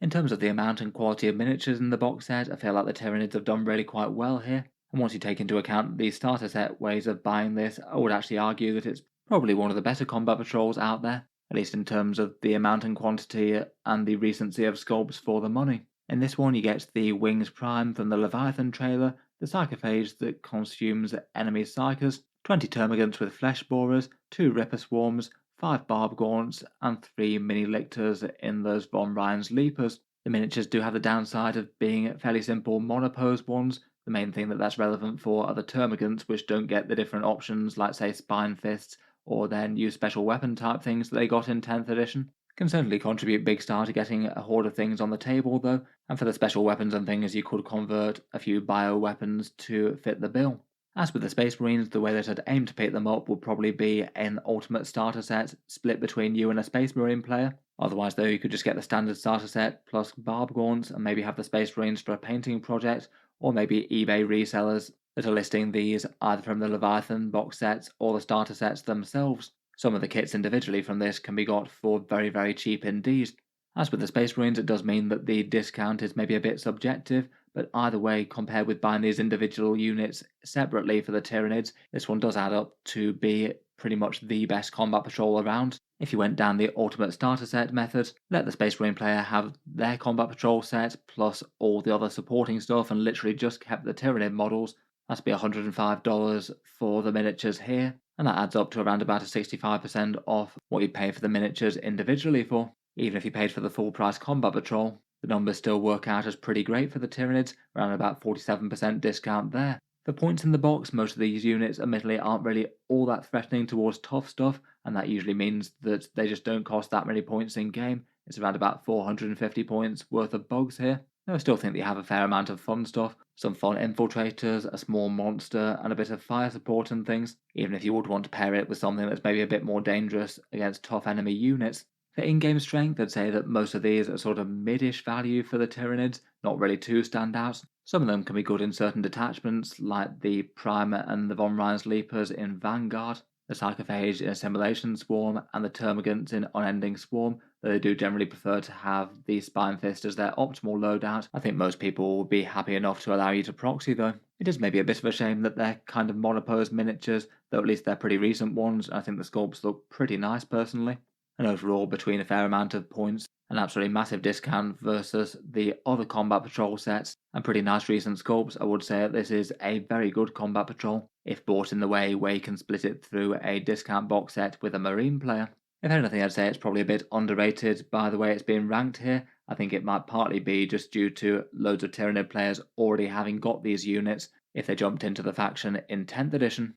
In terms of the amount and quality of miniatures in the box set, I feel like the Tyranids have done really quite well here, and once you take into account the starter set ways of buying this, I would actually argue that it's probably one of the better combat patrols out there, at least in terms of the amount and quantity and the recency of sculpts for the money. In this one you get the Wings Prime from the Leviathan trailer, the Psychophage that consumes enemy Psychers, 20 Termagants with Flesh Borers, 2 Ripper Swarms, 5 Barb Gaunts, and 3 Mini Lictors in those Von Ryan's Leapers. The miniatures do have the downside of being fairly simple monopose ones. The main thing that's relevant for are the Termagants, which don't get the different options like say Spine Fists or their new special weapon type things that they got in 10th edition. Can certainly contribute big star to getting a horde of things on the table though, and for the special weapons and things you could convert a few bio weapons to fit the bill. As with the Space Marines, the way that I'd aim to pick them up would probably be an ultimate starter set split between you and a Space Marine player. Otherwise though, you could just get the standard starter set plus Barb Gaunts and maybe have the Space Marines for a painting project, or maybe eBay resellers that are listing these either from the Leviathan box sets or the starter sets themselves. Some of the kits individually from this can be got for very, very cheap indeed. As with the Space Marines, it does mean that the discount is maybe a bit subjective, but either way, compared with buying these individual units separately for the Tyranids, this one does add up to be pretty much the best combat patrol around. If you went down the ultimate starter set method, let the Space Marine player have their combat patrol set plus all the other supporting stuff and literally just kept the Tyranid models, that'd be $105 for the miniatures here, and that adds up to around about a 65% off what you'd pay for the miniatures individually for. Even if you paid for the full price combat patrol, the numbers still work out as pretty great for the Tyranids, around about 47% discount there. For points in the box, most of these units admittedly aren't really all that threatening towards tough stuff, and that usually means that they just don't cost that many points in game. It's around about 450 points worth of bugs here. Though I still think they have a fair amount of fun stuff. Some fun infiltrators, a small monster, and a bit of fire support and things, even if you would want to pair it with something that's maybe a bit more dangerous against tough enemy units. For in-game strength, I'd say that most of these are sort of mid-ish value for the Tyranids, not really too standout. Some of them can be good in certain detachments, like the Primer and the Von Ryan's Leapers in Vanguard, the Sarcophage in Assimilation Swarm, and the Termagants in Unending Swarm, though they do generally prefer to have the Spine Fist as their optimal loadout. I think most people will be happy enough to allow you to proxy though. It is maybe a bit of a shame that they're kind of monopose miniatures, though at least they're pretty recent ones, and I think the sculpts look pretty nice personally. And overall, between a fair amount of points, an absolutely massive discount versus the other Combat Patrol sets, and pretty nice recent sculpts, I would say that this is a very good Combat Patrol, if bought in the way where you can split it through a discount box set with a Marine player. If anything, I'd say it's probably a bit underrated by the way it's being ranked here. I think it might partly be just due to loads of Tyranid players already having got these units if they jumped into the faction in 10th edition.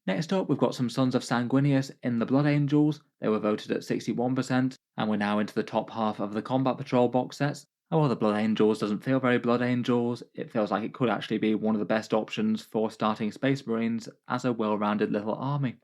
Next up, we've got some Sons of Sanguinius in the Blood Angels. They were voted at 61%, and we're now into the top half of the Combat Patrol box sets. And while the Blood Angels doesn't feel very Blood Angels, it feels like it could actually be one of the best options for starting Space Marines as a well-rounded little army.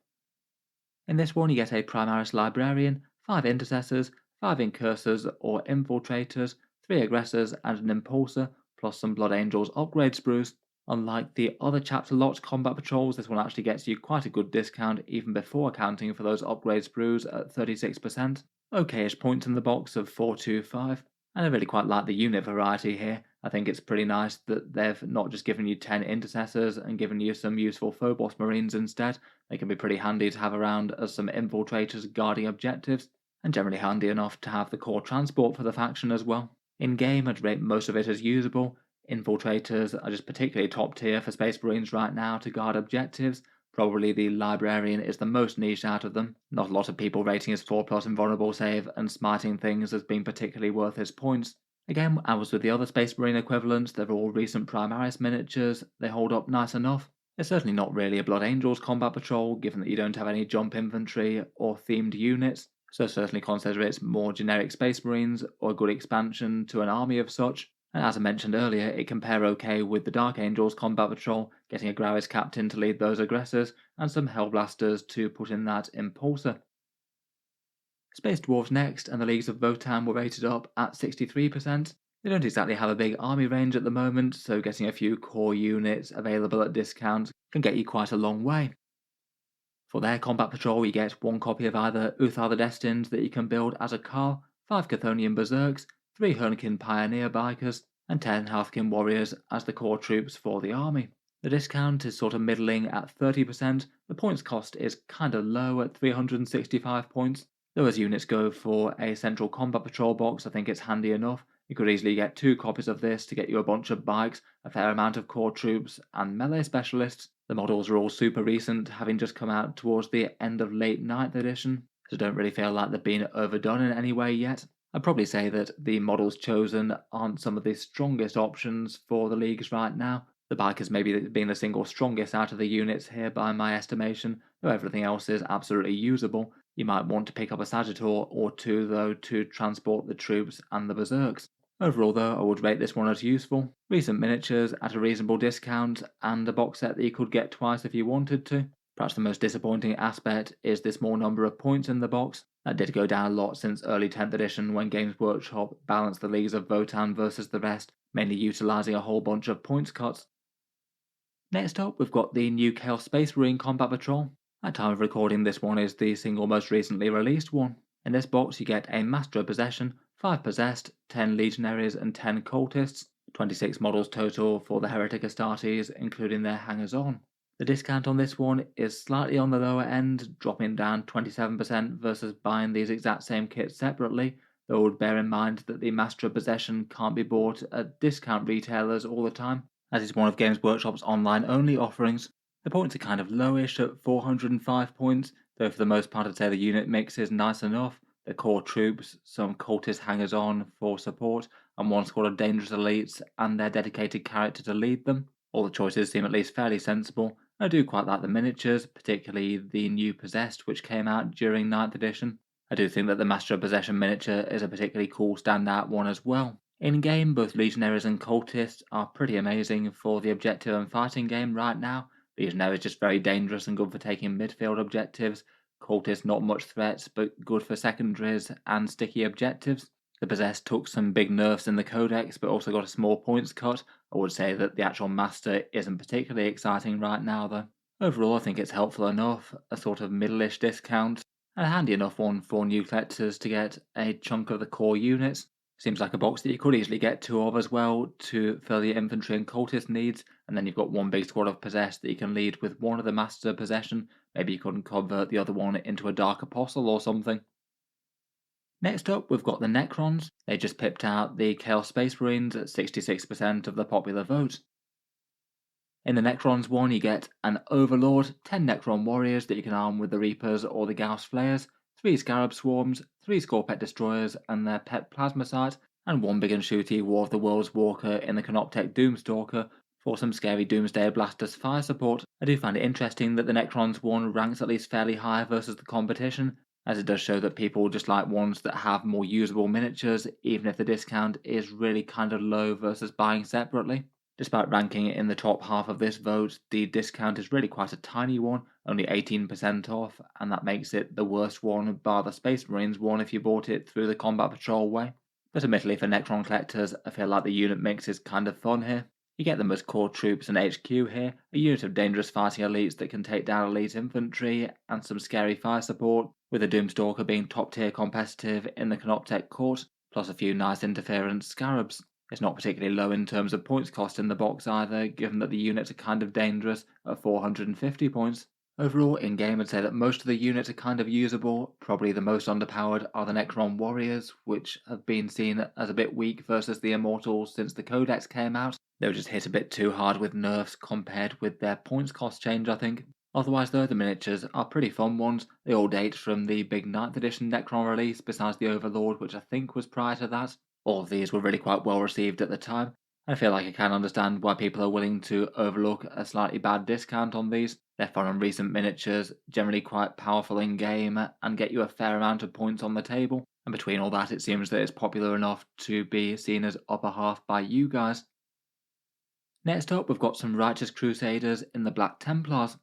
In this one, you get a Primaris Librarian, 5 Intercessors, 5 Incursors or Infiltrators, 3 Aggressors, and an Impulsor, plus some Blood Angels upgrade sprues. Unlike the other chapter locked combat patrols, this one actually gets you quite a good discount even before accounting for those upgrade sprues at 36%. Okay-ish points in the box of 425, and I really quite like the unit variety here. I think it's pretty nice that they've not just given you 10 intercessors and given you some useful Phobos Marines instead. They can be pretty handy to have around as some infiltrators guarding objectives, and generally handy enough to have the core transport for the faction as well. In game, I'd rate most of it as usable. Infiltrators are just particularly top tier for Space Marines right now to guard objectives. Probably the Librarian is the most niche out of them. Not a lot of people rating his 4+ invulnerable save and smiting things as being particularly worth his points. Again, as with the other Space Marine equivalents, they're all recent Primaris miniatures. They hold up nice enough. It's certainly not really a Blood Angels combat patrol, given that you don't have any jump infantry or themed units, so certainly consider it more generic Space Marines or a good expansion to an army of such. And as I mentioned earlier, it can pair okay with the Dark Angels combat patrol, getting a Gravis captain to lead those aggressors, and some Hellblasters to put in that Impulsor. Space Dwarves next, and the Leagues of Votann were rated up at 63%. They don't exactly have a big army range at the moment, so getting a few core units available at discount can get you quite a long way. For their combat patrol, you get 1 copy of either Uthar the Destined that you can build as a Carl, 5 Chthonian Berserks, 3 Hurnikin Pioneer Bikers, and 10 Healthkin Warriors as the core troops for the army. The discount is sort of middling at 30%, the points cost is kind of low at 365 points, though as units go for a central combat patrol box I think it's handy enough. You could easily get 2 copies of this to get you a bunch of bikes, a fair amount of core troops, and melee specialists. The models are all super recent, having just come out towards the end of late 9th edition, so don't really feel like they've been overdone in any way yet. I'd probably say that the models chosen aren't some of the strongest options for the leagues right now. The bikers maybe being the single strongest out of the units here by my estimation, though everything else is absolutely usable. You might want to pick up a Sagittor or 2 though to transport the troops and the Berserks. Overall though, I would rate this one as useful. Recent miniatures at a reasonable discount, and a box set that you could get twice if you wanted to. Perhaps the most disappointing aspect is the small number of points in the box. That did go down a lot since early 10th edition when Games Workshop balanced the Leagues of Votann versus the rest, mainly utilising a whole bunch of points cuts. Next up, we've got the new Chaos Space Marine Combat Patrol. At time of recording, this one is the single most recently released one. In this box, you get a Master of Possession, 5 Possessed, 10 Legionaries, and 10 Cultists. 26 models total for the Heretic Astartes, including their hangers-on. The discount on this one is slightly on the lower end, dropping down 27% versus buying these exact same kits separately, though bear in mind that the Master of Possession can't be bought at discount retailers all the time, as it's one of Games Workshop's online-only offerings. The points are kind of lowish at 405 points, though for the most part I'd say the unit mix is nice enough. The core troops, some cultist hangers-on for support, and 1 squad of dangerous elites and their dedicated character to lead them. All the choices seem at least fairly sensible. I do quite like the miniatures, particularly the new Possessed which came out during 9th edition. I do think that the Master of Possession miniature is a particularly cool standout one as well. In game, both Legionaries and Cultists are pretty amazing for the objective and fighting game right now. Legionaries just very dangerous and good for taking midfield objectives. Cultists not much threats, but good for secondaries and sticky objectives. The Possessed took some big nerfs in the Codex, but also got a small points cut. I would say that the actual Master isn't particularly exciting right now though. Overall, I think it's helpful enough, a sort of middle-ish discount, and a handy enough one for new collectors to get a chunk of the core units. Seems like a box that you could easily get two of as well to fill your infantry and cultist needs, and then you've got one big squad of Possessed that you can lead with one of the Master Possession. Maybe you couldn't convert the other one into a Dark Apostle or something. Next up, we've got the Necrons. They just pipped out the Chaos Space Marines at 66% of the popular vote. In the Necrons one, you get an Overlord, 10 Necron warriors that you can arm with the Reapers or the Gauss Flayers, 3 Scarab Swarms, 3 Scorpet Destroyers and their pet Plasmacite, and 1 big and shooty War of the Worlds Walker in the Canoptek Doomstalker for some scary Doomsday Blasters fire support. I do find it interesting that the Necrons one ranks at least fairly high versus the competition, as it does show that people just like ones that have more usable miniatures, even if the discount is really kind of low versus buying separately. Despite ranking it in the top half of this vote, the discount is really quite a tiny one, only 18% off, and that makes it the worst one bar the Space Marines one if you bought it through the Combat Patrol way. But admittedly for Necron collectors, I feel like the unit mix is kind of fun here. You get them as core troops and HQ here, a unit of dangerous fighting elites that can take down elite infantry, and some scary fire support, with the Doomstalker being top tier competitive in the Canoptek Court, plus a few nice interference scarabs. It's not particularly low in terms of points cost in the box either, given that the units are kind of dangerous at 450 points. Overall, in game, I'd say that most of the units are kind of usable. Probably the most underpowered are the Necron Warriors, which have been seen as a bit weak versus the Immortals since the Codex came out. They were just hit a bit too hard with nerfs compared with their points cost change, I think. Otherwise though, the miniatures are pretty fun ones. They all date from the big 9th edition Necron release, besides the Overlord, which I think was prior to that. All of these were really quite well received at the time. I feel like I can understand why people are willing to overlook a slightly bad discount on these. They're fun and recent miniatures, generally quite powerful in game, and get you a fair amount of points on the table. And between all that, it seems that it's popular enough to be seen as upper half by you guys. Next up, we've got some Righteous Crusaders in the Black Templars.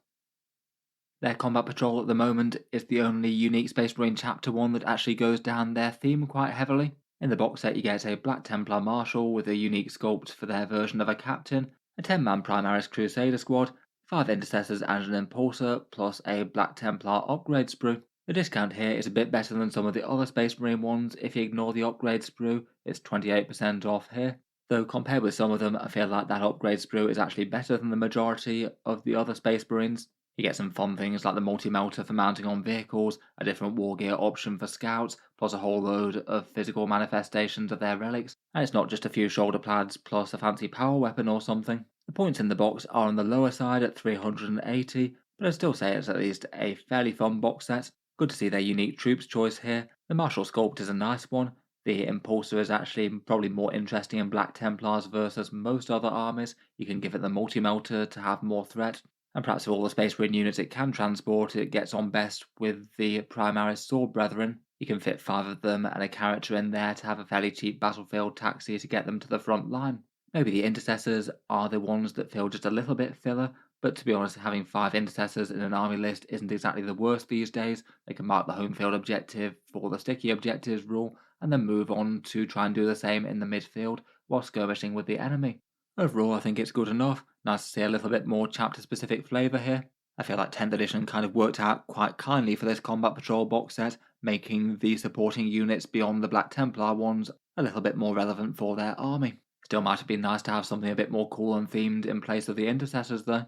Their Combat Patrol at the moment is the only unique Space Marine Chapter 1 that actually goes down their theme quite heavily. In the box set, you get a Black Templar Marshal with a unique sculpt for their version of a captain, a 10-man Primaris Crusader squad, 5 Intercessors and an Impulsor, plus a Black Templar upgrade sprue. The discount here is a bit better than some of the other Space Marine ones. If you ignore the upgrade sprue, it's 28% off here. Though compared with some of them, I feel like that upgrade sprue is actually better than the majority of the other Space Marines. You get some fun things like the multi-melter for mounting on vehicles, a different war gear option for scouts, plus a whole load of physical manifestations of their relics, and it's not just a few shoulder pads plus a fancy power weapon or something. The points in the box are on the lower side at 380, but I'd still say it's at least a fairly fun box set. Good to see their unique troops choice here. The Martial Sculpt is a nice one. The Impulsor is actually probably more interesting in Black Templars versus most other armies. You can give it the multi-melter to have more threat. And perhaps of all the Space Marine units it can transport, it gets on best with the Primaris Sword Brethren. You can fit 5 of them and a character in there to have a fairly cheap battlefield taxi to get them to the front line. Maybe the Intercessors are the ones that feel just a little bit filler, but to be honest, having 5 Intercessors in an army list isn't exactly the worst these days. They can mark the home field objective for the sticky objectives rule, and then move on to try and do the same in the midfield while skirmishing with the enemy. Overall, I think it's good enough. Nice to see a little bit more chapter-specific flavour here. I feel like 10th edition kind of worked out quite kindly for this Combat Patrol box set, making the supporting units beyond the Black Templar ones a little bit more relevant for their army. Still might have been nice to have something a bit more cool and themed in place of the Intercessors though.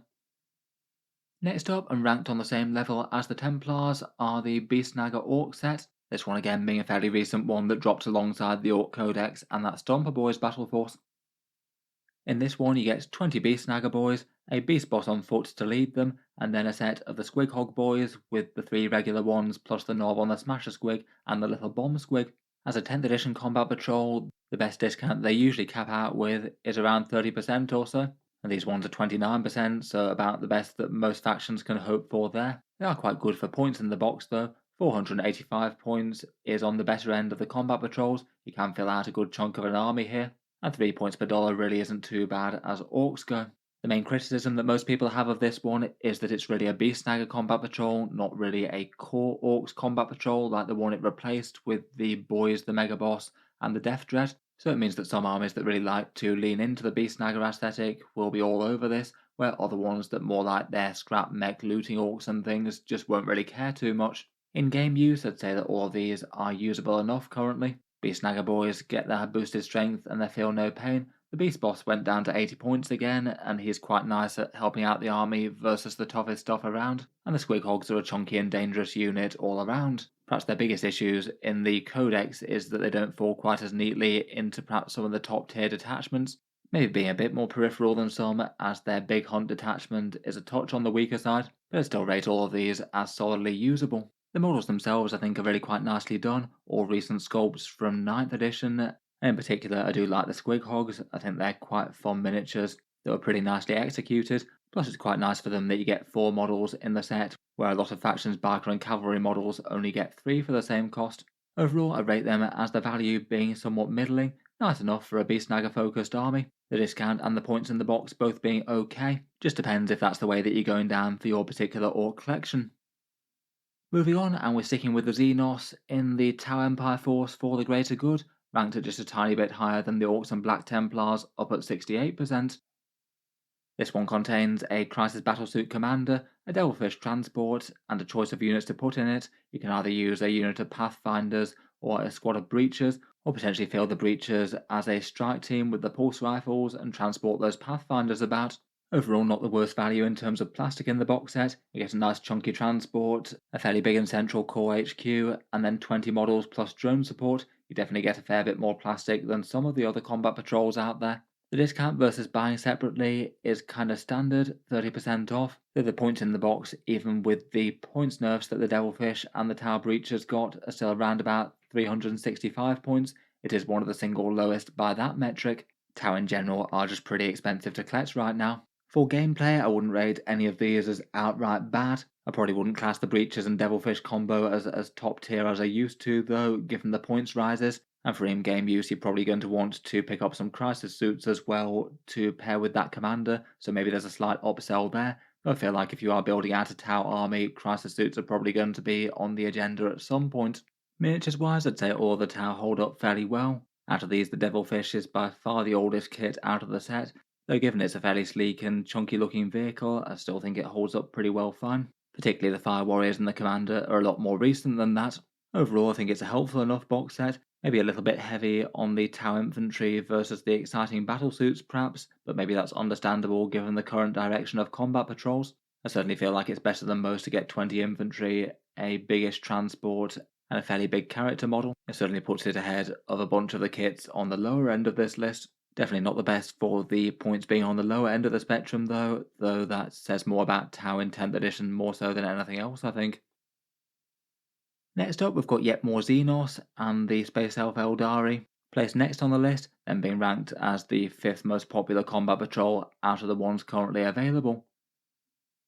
Next up, and ranked on the same level as the Templars, are the Beastnagger Orc set. This one again being a fairly recent one that dropped alongside the Orc Codex and that Stomper Boys battle force. In this one you get 20 Beastnagger boys, a Beast Boss on foot to lead them, and then a set of the Squighog boys with the 3 regular ones plus the knob on the Smasher Squig and the little Bomb Squig. As a 10th edition Combat Patrol, the best discount they usually cap out with is around 30% or so. and these ones are 29%, so about the best that most factions can hope for there. They are quite good for points in the box though. 485 points is on the better end of the combat patrols. You can fill out a good chunk of an army here, and 3 points per dollar really isn't too bad as Orks go. The main criticism that most people have of this one is that it's really a Beast Snagger combat patrol, not really a core Orks combat patrol like the one it replaced with the Boys, the Mega Boss, and the Death Dread. So it means that some armies that really like to lean into the Beast Snagger aesthetic will be all over this, where other ones that more like their scrap mech looting Orks and things just won't really care too much. In game use, I'd say that all of these are usable enough currently. Beast Snagger boys get their boosted strength and they feel no pain. The Beast Boss went down to 80 points again, and he's quite nice at helping out the army versus the toughest stuff around, and the Squig Hogs are a chunky and dangerous unit all around. Perhaps their biggest issues in the Codex is that they don't fall quite as neatly into perhaps some of the top tier detachments, maybe being a bit more peripheral than some, as their Big Hunt detachment is a touch on the weaker side, but I still rate all of these as solidly usable. The models themselves I think are really quite nicely done, all recent sculpts from 9th edition. In particular, I do like the Squig Hogs. I think they're quite fun miniatures that were pretty nicely executed. Plus, it's quite nice for them that you get 4 models in the set, where a lot of factions, biker, and cavalry models only get 3 for the same cost. Overall, I rate them as the value being somewhat middling, nice enough for a Beast Snagger focused army. The discount and the points in the box both being okay. Just depends if that's the way that you're going down for your particular Orc collection. Moving on, and we're sticking with the Xenos in the Tau Empire Force for the Greater Good, ranked at just a tiny bit higher than the Orks and Black Templars, up at 68%. This one contains a Crisis Battlesuit Commander, a Devilfish Transport, and a choice of units to put in it. You can either use a unit of Pathfinders or a squad of Breachers, or potentially field the Breachers as a strike team with the Pulse Rifles and transport those Pathfinders about. Overall, not the worst value in terms of plastic in the box set. You get a nice chunky transport, a fairly big and central core HQ, and then 20 models plus drone support. You definitely get a fair bit more plastic than some of the other combat patrols out there. The discount versus buying separately is kind of standard, 30% off. The points in the box, even with the points nerfs that the Devilfish and the Tau Breachers got, are still around about 365 points. It is one of the single lowest by that metric. Tau in general are just pretty expensive to collect right now. For gameplay, I wouldn't rate any of these as outright bad. I probably wouldn't class the Breaches and Devilfish combo as top tier as I used to though, given the points rises. And for in-game use, you're probably going to want to pick up some Crisis Suits as well to pair with that commander, so maybe there's a slight upsell there. But I feel like if you are building out a Tau army, Crisis Suits are probably going to be on the agenda at some point. Miniatures-wise, I'd say all the Tau hold up fairly well. Out of these, the Devilfish is by far the oldest kit out of the set, though given it's a fairly sleek and chunky looking vehicle, I still think it holds up pretty well fine. Particularly the Fire Warriors and the Commander are a lot more recent than that. Overall, I think it's a helpful enough box set, maybe a little bit heavy on the Tau Infantry versus the exciting battlesuits perhaps, but maybe that's understandable given the current direction of combat patrols. I certainly feel like it's better than most to get 20 infantry, a biggish transport, and a fairly big character model. It certainly puts it ahead of a bunch of the kits on the lower end of this list. Definitely not the best for the points being on the lower end of the spectrum though that says more about Tau in 10th edition more so than anything else I think. Next up we've got yet more Xenos and the Space Elf Aeldari, placed next on the list, then being ranked as the 5th most popular combat patrol out of the ones currently available.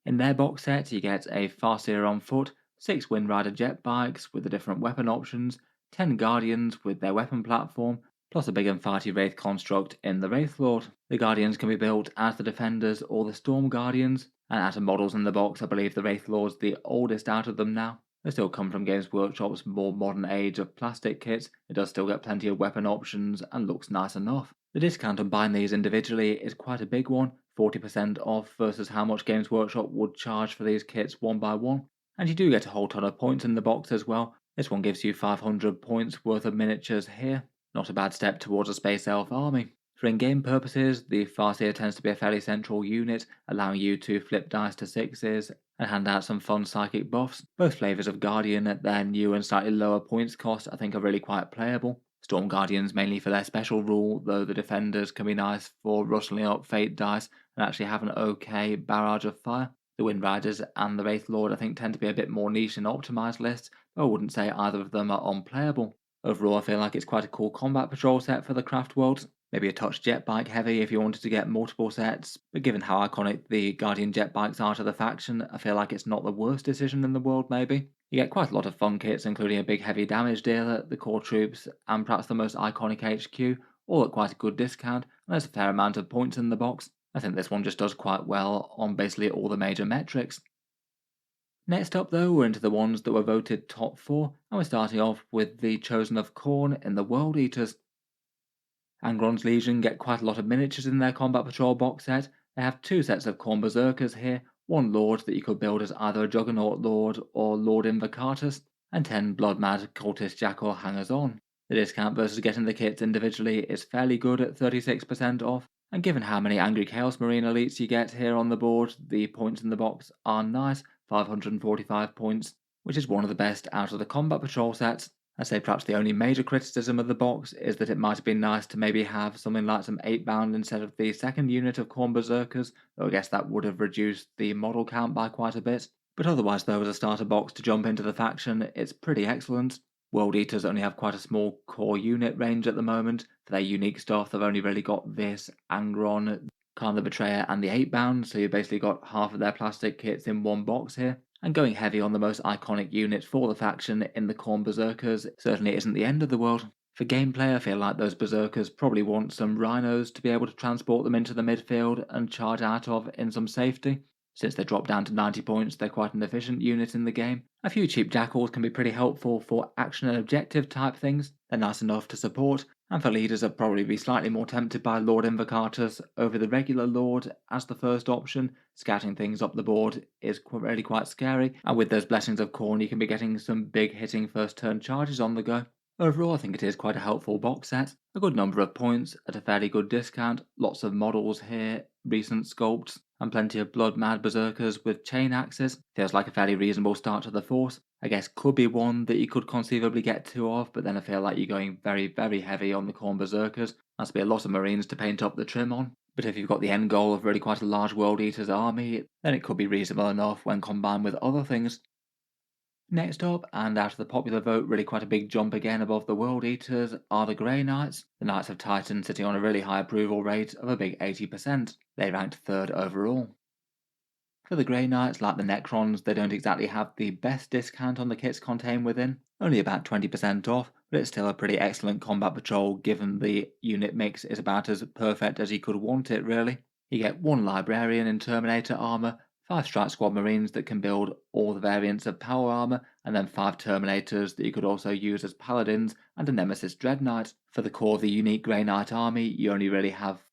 In their box set you get a Farseer on foot, 6 Windrider jet bikes with the different weapon options, 10 Guardians with their weapon platform, plus a big and fighty Wraith construct in the Wraith Lord. The Guardians can be built as the Defenders or the Storm Guardians, and out of models in the box I believe the Wraith Lord's the oldest out of them now. They still come from Games Workshop's more modern age of plastic kits, it does still get plenty of weapon options and looks nice enough. The discount on buying these individually is quite a big one, 40% off versus how much Games Workshop would charge for these kits one by one. And you do get a whole ton of points in the box as well. This one gives you 500 points worth of miniatures here. Not a bad step towards a Space Elf army. For in-game purposes, the Farseer tends to be a fairly central unit, allowing you to flip dice to 6s and hand out some fun psychic buffs. Both flavours of Guardian at their new and slightly lower points cost I think are really quite playable. Storm Guardians mainly for their special rule, though the Defenders can be nice for rustling up fate dice and actually have an okay barrage of fire. The Windriders and the Wraith Lord I think tend to be a bit more niche and optimised lists, but I wouldn't say either of them are unplayable. Overall I feel like it's quite a cool combat patrol set for the craft world. Maybe a touch jet bike heavy if you wanted to get multiple sets, but given how iconic the Guardian jet bikes are to the faction, I feel like it's not the worst decision in the world maybe. You get quite a lot of fun kits, including a big heavy damage dealer, the core troops, and perhaps the most iconic HQ, all at quite a good discount, and there's a fair amount of points in the box. I think this one just does quite well on basically all the major metrics. Next up though, we're into the ones that were voted top 4, and we're starting off with the Chosen of Khorne in the World Eaters. Angron's Legion get quite a lot of miniatures in their Combat Patrol box set. They have 2 sets of Khorne Berserkers here, 1 Lord that you could build as either a Juggernaut Lord or Lord Invocatus, and 10 Bloodmad Cultist Jackal Hangers-On. The discount versus getting the kits individually is fairly good at 36% off, and given how many Angry Chaos Marine elites you get here on the board, the points in the box are nice, 545 points, which is one of the best out of the Combat Patrol sets. I'd say perhaps the only major criticism of the box is that it might have been nice to maybe have something like some 8-bound instead of the second unit of Khorne Berserkers, though I guess that would have reduced the model count by quite a bit. But otherwise though, as a starter box to jump into the faction, it's pretty excellent. World Eaters only have quite a small core unit range at the moment. For their unique stuff, they've only really got this, Angron, Khan the Betrayer, and the 8-bound, so you've basically got half of their plastic kits in one box here. And going heavy on the most iconic unit for the faction in the Khorne Berserkers certainly isn't the end of the world. For gameplay, I feel like those Berserkers probably want some Rhinos to be able to transport them into the midfield and charge out of in some safety. Since they drop down to 90 points, they're quite an efficient unit in the game. A few cheap Jackals can be pretty helpful for action and objective type things. They're nice enough to support, and for leaders I'd probably be slightly more tempted by Lord Invocatus over the regular Lord as the first option. Scouting things up the board is really quite scary, and with those Blessings of Khorne you can be getting some big hitting first turn charges on the go. Overall I think it is quite a helpful box set, a good number of points at a fairly good discount, lots of models here, recent sculpts, and plenty of blood mad berserkers with chain axes. Feels like a fairly reasonable start to the force. I guess could be one that you could conceivably get 2 of, but then I feel like you're going very, very heavy on the Khorne berserkers. Must be a lot of marines to paint up the trim on. But if you've got the end goal of really quite a large World Eaters army, then it could be reasonable enough when combined with other things. Next up, and out of the popular vote, really quite a big jump again above the World Eaters, are the Grey Knights. The Knights of Titan sitting on a really high approval rate of a big 80%. They ranked 3rd overall. For the Grey Knights, like the Necrons, they don't exactly have the best discount on the kits contained within, only about 20% off, but it's still a pretty excellent combat patrol given the unit mix is about as perfect as you could want it really. You get 1 Librarian in Terminator armour, 5 Strike Squad Marines that can build all the variants of power armour, and then 5 Terminators that you could also use as Paladins, and a Nemesis Dread Knight. For the core of the unique Grey Knight army, you only really have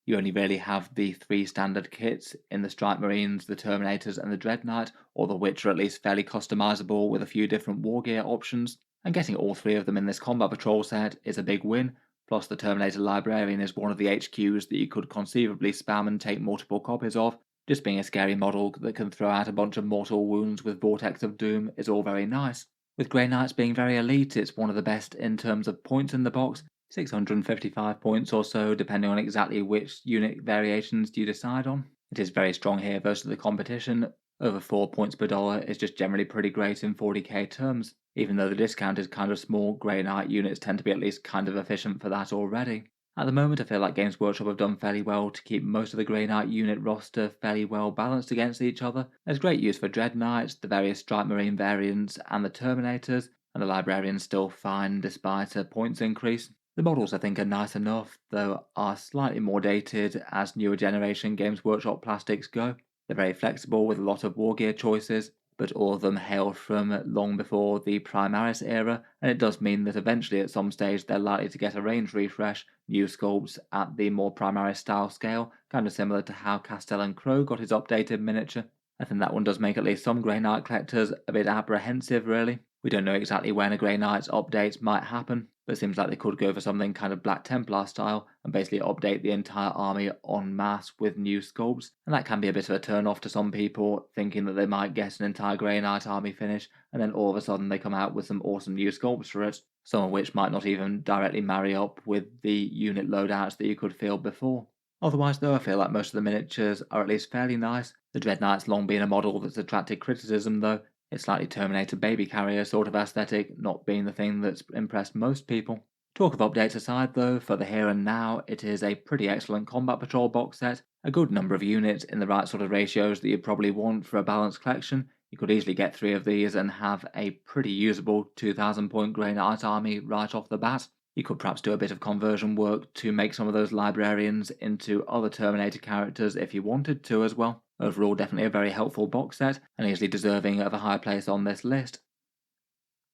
the 3 standard kits in the Strike Marines, the Terminators, and the Dread Knight, all of which are at least fairly customizable with a few different war gear options. And getting all 3 of them in this combat patrol set is a big win. Plus, the Terminator Librarian is one of the HQs that you could conceivably spam and take multiple copies of. Just being a scary model that can throw out a bunch of mortal wounds with Vortex of Doom is all very nice. With Grey Knights being very elite, it's one of the best in terms of points in the box, 655 points or so depending on exactly which unit variations you decide on. It is very strong here versus the competition. Over 4 points per dollar is just generally pretty great in 40k terms. Even though the discount is kind of small, Grey Knight units tend to be at least kind of efficient for that already. At the moment I feel like Games Workshop have done fairly well to keep most of the Grey Knight unit roster fairly well balanced against each other. There's great use for Dread Knights, the various Strike Marine variants, and the Terminators, and the Librarian's still fine despite a points increase. The models I think are nice enough, though are slightly more dated as newer generation Games Workshop plastics go. They're very flexible with a lot of war gear choices, but all of them hail from long before the Primaris era, and it does mean that eventually at some stage they're likely to get a range refresh, new sculpts at the more Primaris style scale, kind of similar to how Castellan Crow got his updated miniature. I think that one does make at least some Grey Knight collectors a bit apprehensive really. We don't know exactly when a Grey Knight's update might happen, but it seems like they could go for something kind of Black Templar style and basically update the entire army en masse with new sculpts, and that can be a bit of a turn off to some people, thinking that they might get an entire Grey Knight army finish, and then all of a sudden they come out with some awesome new sculpts for it, some of which might not even directly marry up with the unit loadouts that you could field before. Otherwise though, I feel like most of the miniatures are at least fairly nice. The Dread Knight's long been a model that's attracted criticism though. It's slightly Terminator baby carrier sort of aesthetic, not being the thing that's impressed most people. Talk of updates aside though, for the here and now, it is a pretty excellent Combat Patrol box set, a good number of units in the right sort of ratios that you'd probably want for a balanced collection. You could easily get 3 of these and have a pretty usable 2000 point Grey Knight army right off the bat. You could perhaps do a bit of conversion work to make some of those librarians into other Terminator characters if you wanted to as well. Overall, definitely a very helpful box set, and easily deserving of a high place on this list.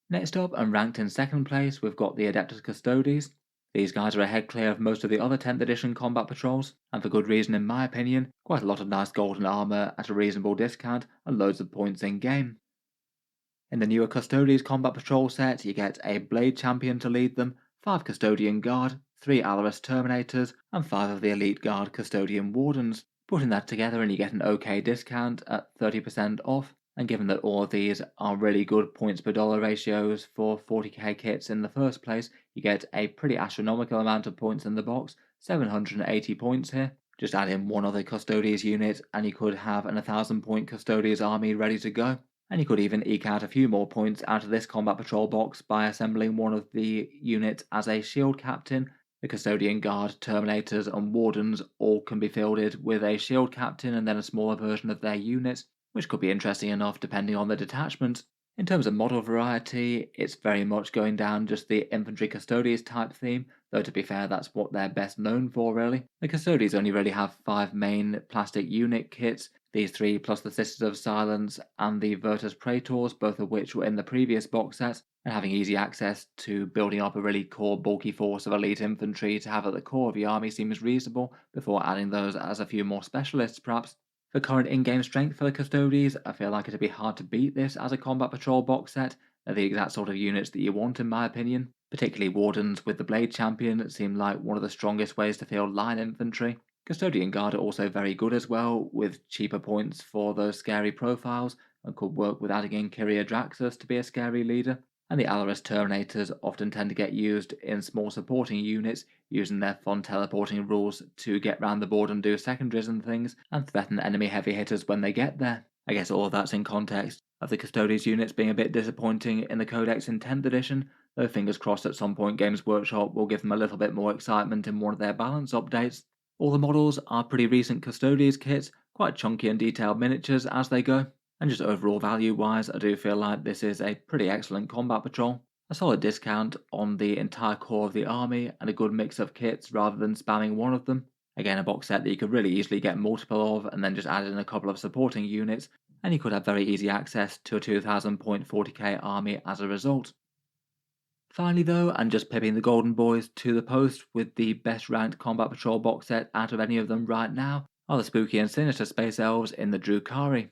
Next up, and ranked in second place, we've got the Adeptus Custodes. These guys are a head clear of most of the other 10th edition combat patrols, and for good reason in my opinion. Quite a lot of nice golden armour at a reasonable discount, and loads of points in game. In the newer Custodes combat patrol set, you get a Blade Champion to lead them, 5 Custodian Guard, 3 Alarus Terminators, and 5 of the Elite Guard Custodian Wardens. Putting that together and you get an okay discount at 30% off, and given that all of these are really good points per dollar ratios for 40k kits in the first place, you get a pretty astronomical amount of points in the box, 780 points here. Just add in one other Custodes unit and you could have an 1000 point Custodes army ready to go. And you could even eke out a few more points out of this combat patrol box by assembling one of the units as a shield captain. The Custodian Guard, Terminators and Wardens all can be fielded with a shield captain and then a smaller version of their unit, which could be interesting enough depending on the detachment. In terms of model variety, it's very much going down just the Infantry Custodes type theme, though to be fair that's what they're best known for really. The Custodes only really have 5 main plastic unit kits, these 3 plus the Sisters of Silence and the Virtus Praetors, both of which were in the previous box set, and having easy access to building up a really core bulky force of elite infantry to have at the core of your army seems reasonable, before adding those as a few more specialists perhaps. For current in-game strength for the Custodes, I feel like it'd be hard to beat this as a Combat Patrol box set. They're the exact sort of units that you want in my opinion. Particularly Wardens with the Blade Champion seem like one of the strongest ways to field line infantry. Custodian Guard are also very good as well, with cheaper points for those scary profiles, and could work with adding in Kyria Draxus to be a scary leader. And the Alarus Terminators often tend to get used in small supporting units, using their fun teleporting rules to get round the board and do secondaries and things, and threaten enemy heavy hitters when they get there. I guess all of that's in context of the Custodes units being a bit disappointing in the Codex in 10th edition, though fingers crossed at some point Games Workshop will give them a little bit more excitement in one of their balance updates. All the models are pretty recent Custodes kits, quite chunky and detailed miniatures as they go. And just overall value wise, I do feel like this is a pretty excellent combat patrol. A solid discount on the entire core of the army and a good mix of kits rather than spamming one of them. Again, a box set that you could really easily get multiple of and then just add in a couple of supporting units, and you could have very easy access to a 2000 point 40k army as a result. Finally though, and just pipping the Golden Boys to the post with the best ranked Combat Patrol box set out of any of them right now, are the spooky and sinister Space Elves in the Drukhari.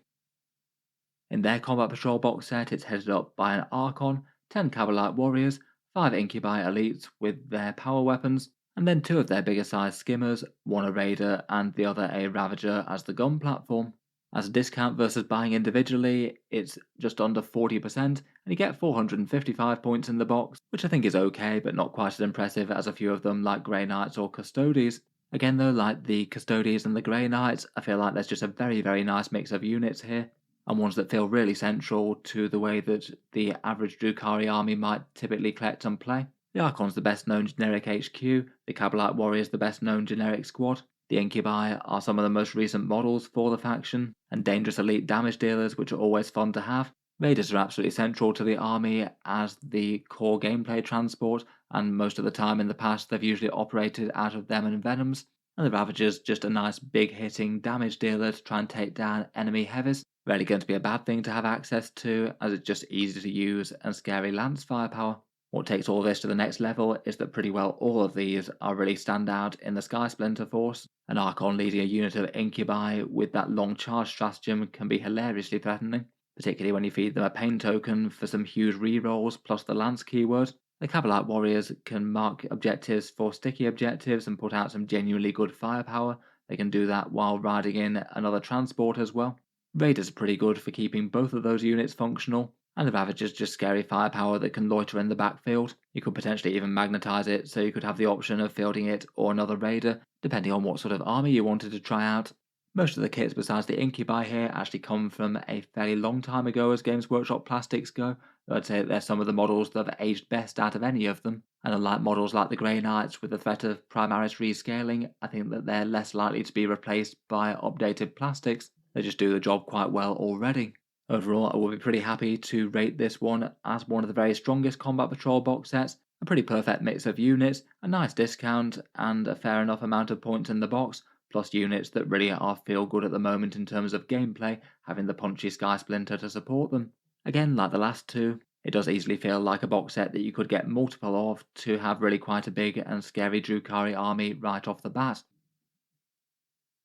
In their Combat Patrol box set, it's headed up by an Archon, 10 Cavalite Warriors, 5 Incubi Elites with their power weapons, and then 2 of their bigger sized skimmers, one a Raider and the other a Ravager as the gun platform. As a discount versus buying individually, it's just under 40%, and you get 455 points in the box, which I think is okay, but not quite as impressive as a few of them like Grey Knights or Custodes. Again though, like the Custodes and the Grey Knights, I feel like there's just a very nice mix of units here, and ones that feel really central to the way that the average Drukhari army might typically collect and play. The Archon's the best known generic HQ, the Cabalite Warrior's the best known generic squad, the Incubi are some of the most recent models for the faction, and dangerous elite damage dealers which are always fun to have. Raiders are absolutely central to the army as the core gameplay transport, and most of the time in the past they've usually operated out of them and Venoms, and the Ravager's just a nice big hitting damage dealer to try and take down enemy heavies. Rarely going to be a bad thing to have access to, as it's just easy to use and scary lance firepower. What takes all this to the next level is that pretty well all of these are really stand out in the Sky Splinter Force. An Archon leading a unit of Incubi with that long charge stratagem can be hilariously threatening, particularly when you feed them a pain token for some huge rerolls plus the lance keyword. The Cabalite Warriors can mark objectives for sticky objectives and put out some genuinely good firepower. They can do that while riding in another transport as well. Raiders are pretty good for keeping both of those units functional, and the Ravager's just scary firepower that can loiter in the backfield. You could potentially even magnetize it, so you could have the option of fielding it or another Raider, depending on what sort of army you wanted to try out. Most of the kits besides the Incubi here actually come from a fairly long time ago as Games Workshop plastics go, though I'd say that they're some of the models that have aged best out of any of them, and unlike models like the Grey Knights with the threat of Primaris rescaling, I think that they're less likely to be replaced by updated plastics. They just do the job quite well already. Overall, I will be pretty happy to rate this one as one of the very strongest Combat Patrol box sets, a pretty perfect mix of units, a nice discount, and a fair enough amount of points in the box, plus units that really are feel good at the moment in terms of gameplay, having the punchy Sky Splinter to support them. Again, like the last two, it does easily feel like a box set that you could get multiple of to have really quite a big and scary Drukhari army right off the bat.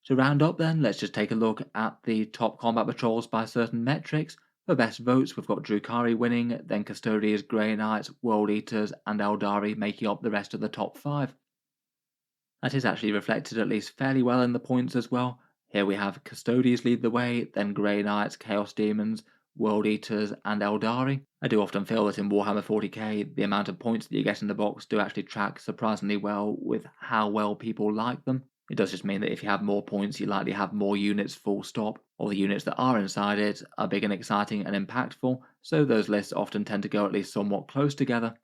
To round up then, let's just take a look at the top combat patrols by certain metrics. For best votes, we've got Drukhari winning, then Custodes, Grey Knights, World Eaters, and Aeldari making up the rest of the top 5. That is actually reflected at least fairly well in the points as well. Here we have Custodes lead the way, then Grey Knights, Chaos Demons, World Eaters, and Aeldari. I do often feel that in Warhammer 40k, the amount of points that you get in the box do actually track surprisingly well with how well people like them. It does just mean that if you have more points, you likely have more units full stop, or the units that are inside it are big and exciting and impactful, so those lists often tend to go at least somewhat close together.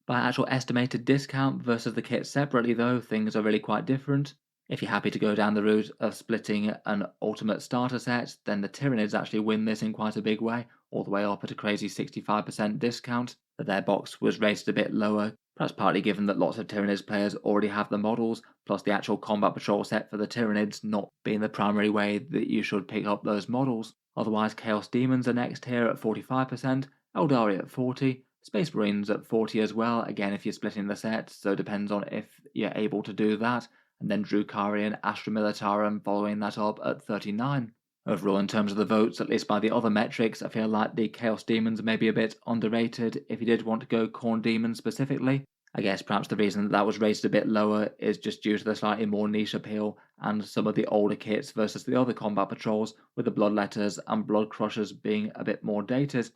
By actual estimated discount versus the kit separately though, things are really quite different. If you're happy to go down the route of splitting an ultimate starter set, then the Tyranids actually win this in quite a big way, all the way up at a crazy 65% discount. But their box was rated a bit lower, perhaps partly given that lots of Tyranids players already have the models, plus the actual combat patrol set for the Tyranids not being the primary way that you should pick up those models. Otherwise, Chaos Demons are next here at 45%, Aeldari at 40%, Space Marines at 40 as well, again if you're splitting the set, so it depends on if you're able to do that, and then Drukhari and Astra Militarum following that up at 39. Overall, in terms of the votes, at least by the other metrics, I feel like the Chaos Demons may be a bit underrated if you did want to go Khorne Demons specifically. I guess perhaps the reason that was rated a bit lower is just due to the slightly more niche appeal and some of the older kits versus the other combat patrols, with the Bloodletters and Blood Crushers being a bit more dated.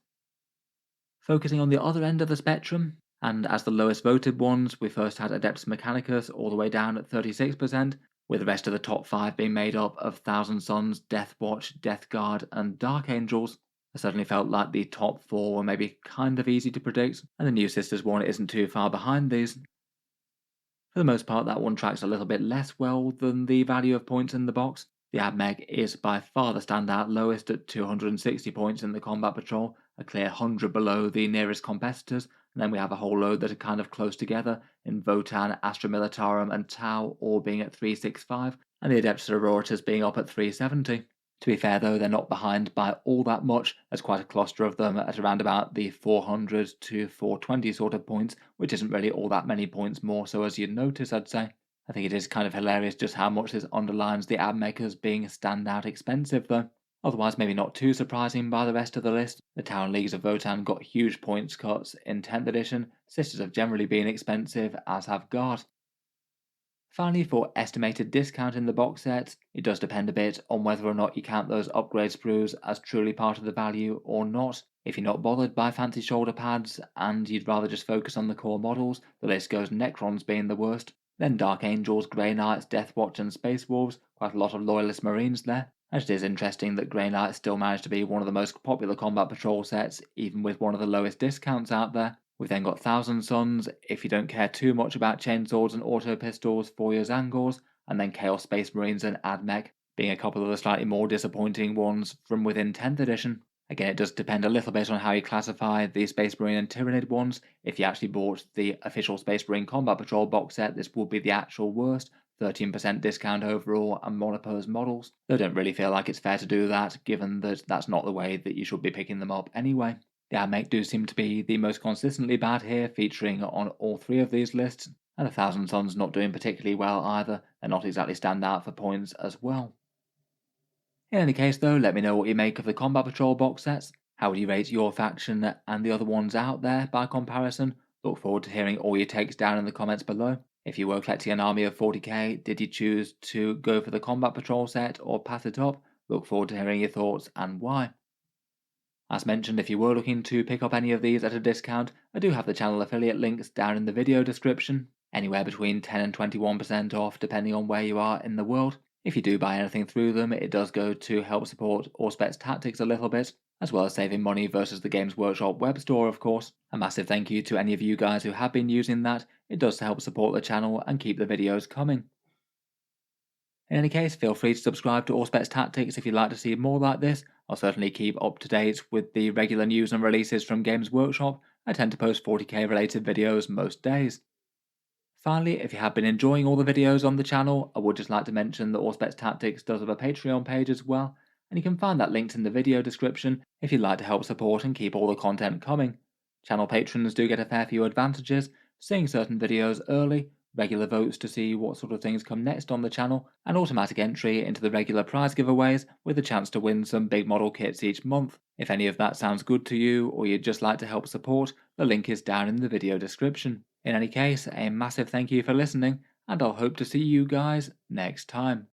Focusing on the other end of the spectrum, and as the lowest voted ones, we first had Adeptus Mechanicus all the way down at 36%, with the rest of the top 5 being made up of Thousand Sons, Deathwatch, Death Guard, and Dark Angels. I certainly felt like the top 4 were maybe kind of easy to predict, and the New Sisters one isn't too far behind these. For the most part, that one tracks a little bit less well than the value of points in the box. The AdMech is by far the standout lowest at 260 points in the Combat Patrol, a clear 100 below the nearest competitors, and then we have a whole load that are kind of close together in Votann, Astra Militarum, and Tau all being at 365, and the Adepta Sororitas being up at 370. To be fair though, they're not behind by all that much. There's quite a cluster of them at around about the 400 to 420 sort of points, which isn't really all that many points more so as you'd notice, I'd say. I think it is kind of hilarious just how much this underlines the ad makers being standout expensive though. Otherwise maybe not too surprising by the rest of the list. The Town Leagues of Votann got huge points cuts in 10th edition, Sisters have generally been expensive, as have Guard. Finally, for estimated discount in the box set, it does depend a bit on whether or not you count those upgrade sprues as truly part of the value or not. If you're not bothered by fancy shoulder pads and you'd rather just focus on the core models, the list goes Necrons being the worst, then Dark Angels, Grey Knights, Deathwatch and Space Wolves, quite a lot of loyalist marines there. And it is interesting that Grey Knights still managed to be one of the most popular combat patrol sets, even with one of the lowest discounts out there. We've then got Thousand Sons, if you don't care too much about chainswords and auto pistols for your Zangors, and then Chaos Space Marines and AdMech, being a couple of the slightly more disappointing ones from within 10th edition. Again, it does depend a little bit on how you classify the Space Marine and Tyranid ones. If you actually bought the official Space Marine Combat Patrol box set, this would be the actual worst, 13% discount overall and monopose models. Though I don't really feel like it's fair to do that, given that that's not the way that you should be picking them up anyway. The AdMech do seem to be the most consistently bad here, featuring on all 3 of these lists, and the Thousand Sons not doing particularly well either, they're not exactly stand out for points as well. In any case though, let me know what you make of the Combat Patrol box sets. How would you rate your faction and the other ones out there by comparison? Look forward to hearing all your takes down in the comments below. If you were collecting an army of 40k, did you choose to go for the Combat Patrol set or pass it up? Look forward to hearing your thoughts and why. As mentioned, if you were looking to pick up any of these at a discount, I do have the channel affiliate links down in the video description, anywhere between 10 and 21% off depending on where you are in the world. If you do buy anything through them, it does go to help support Auspex tactics a little bit, as well as saving money versus the Games Workshop web store, of course. A massive thank you to any of you guys who have been using that. It does help support the channel and keep the videos coming. In any case, feel free to subscribe to Auspex Tactics if you'd like to see more like this. I'll certainly keep up to date with the regular news and releases from Games Workshop. I tend to post 40k related videos most days. Finally, if you have been enjoying all the videos on the channel, I would just like to mention that Auspex Tactics does have a Patreon page as well, and you can find that linked in the video description if you'd like to help support and keep all the content coming. Channel patrons do get a fair few advantages, seeing certain videos early, regular votes to see what sort of things come next on the channel, and automatic entry into the regular prize giveaways with a chance to win some big model kits each month. If any of that sounds good to you, or you'd just like to help support, the link is down in the video description. In any case, a massive thank you for listening, and I'll hope to see you guys next time.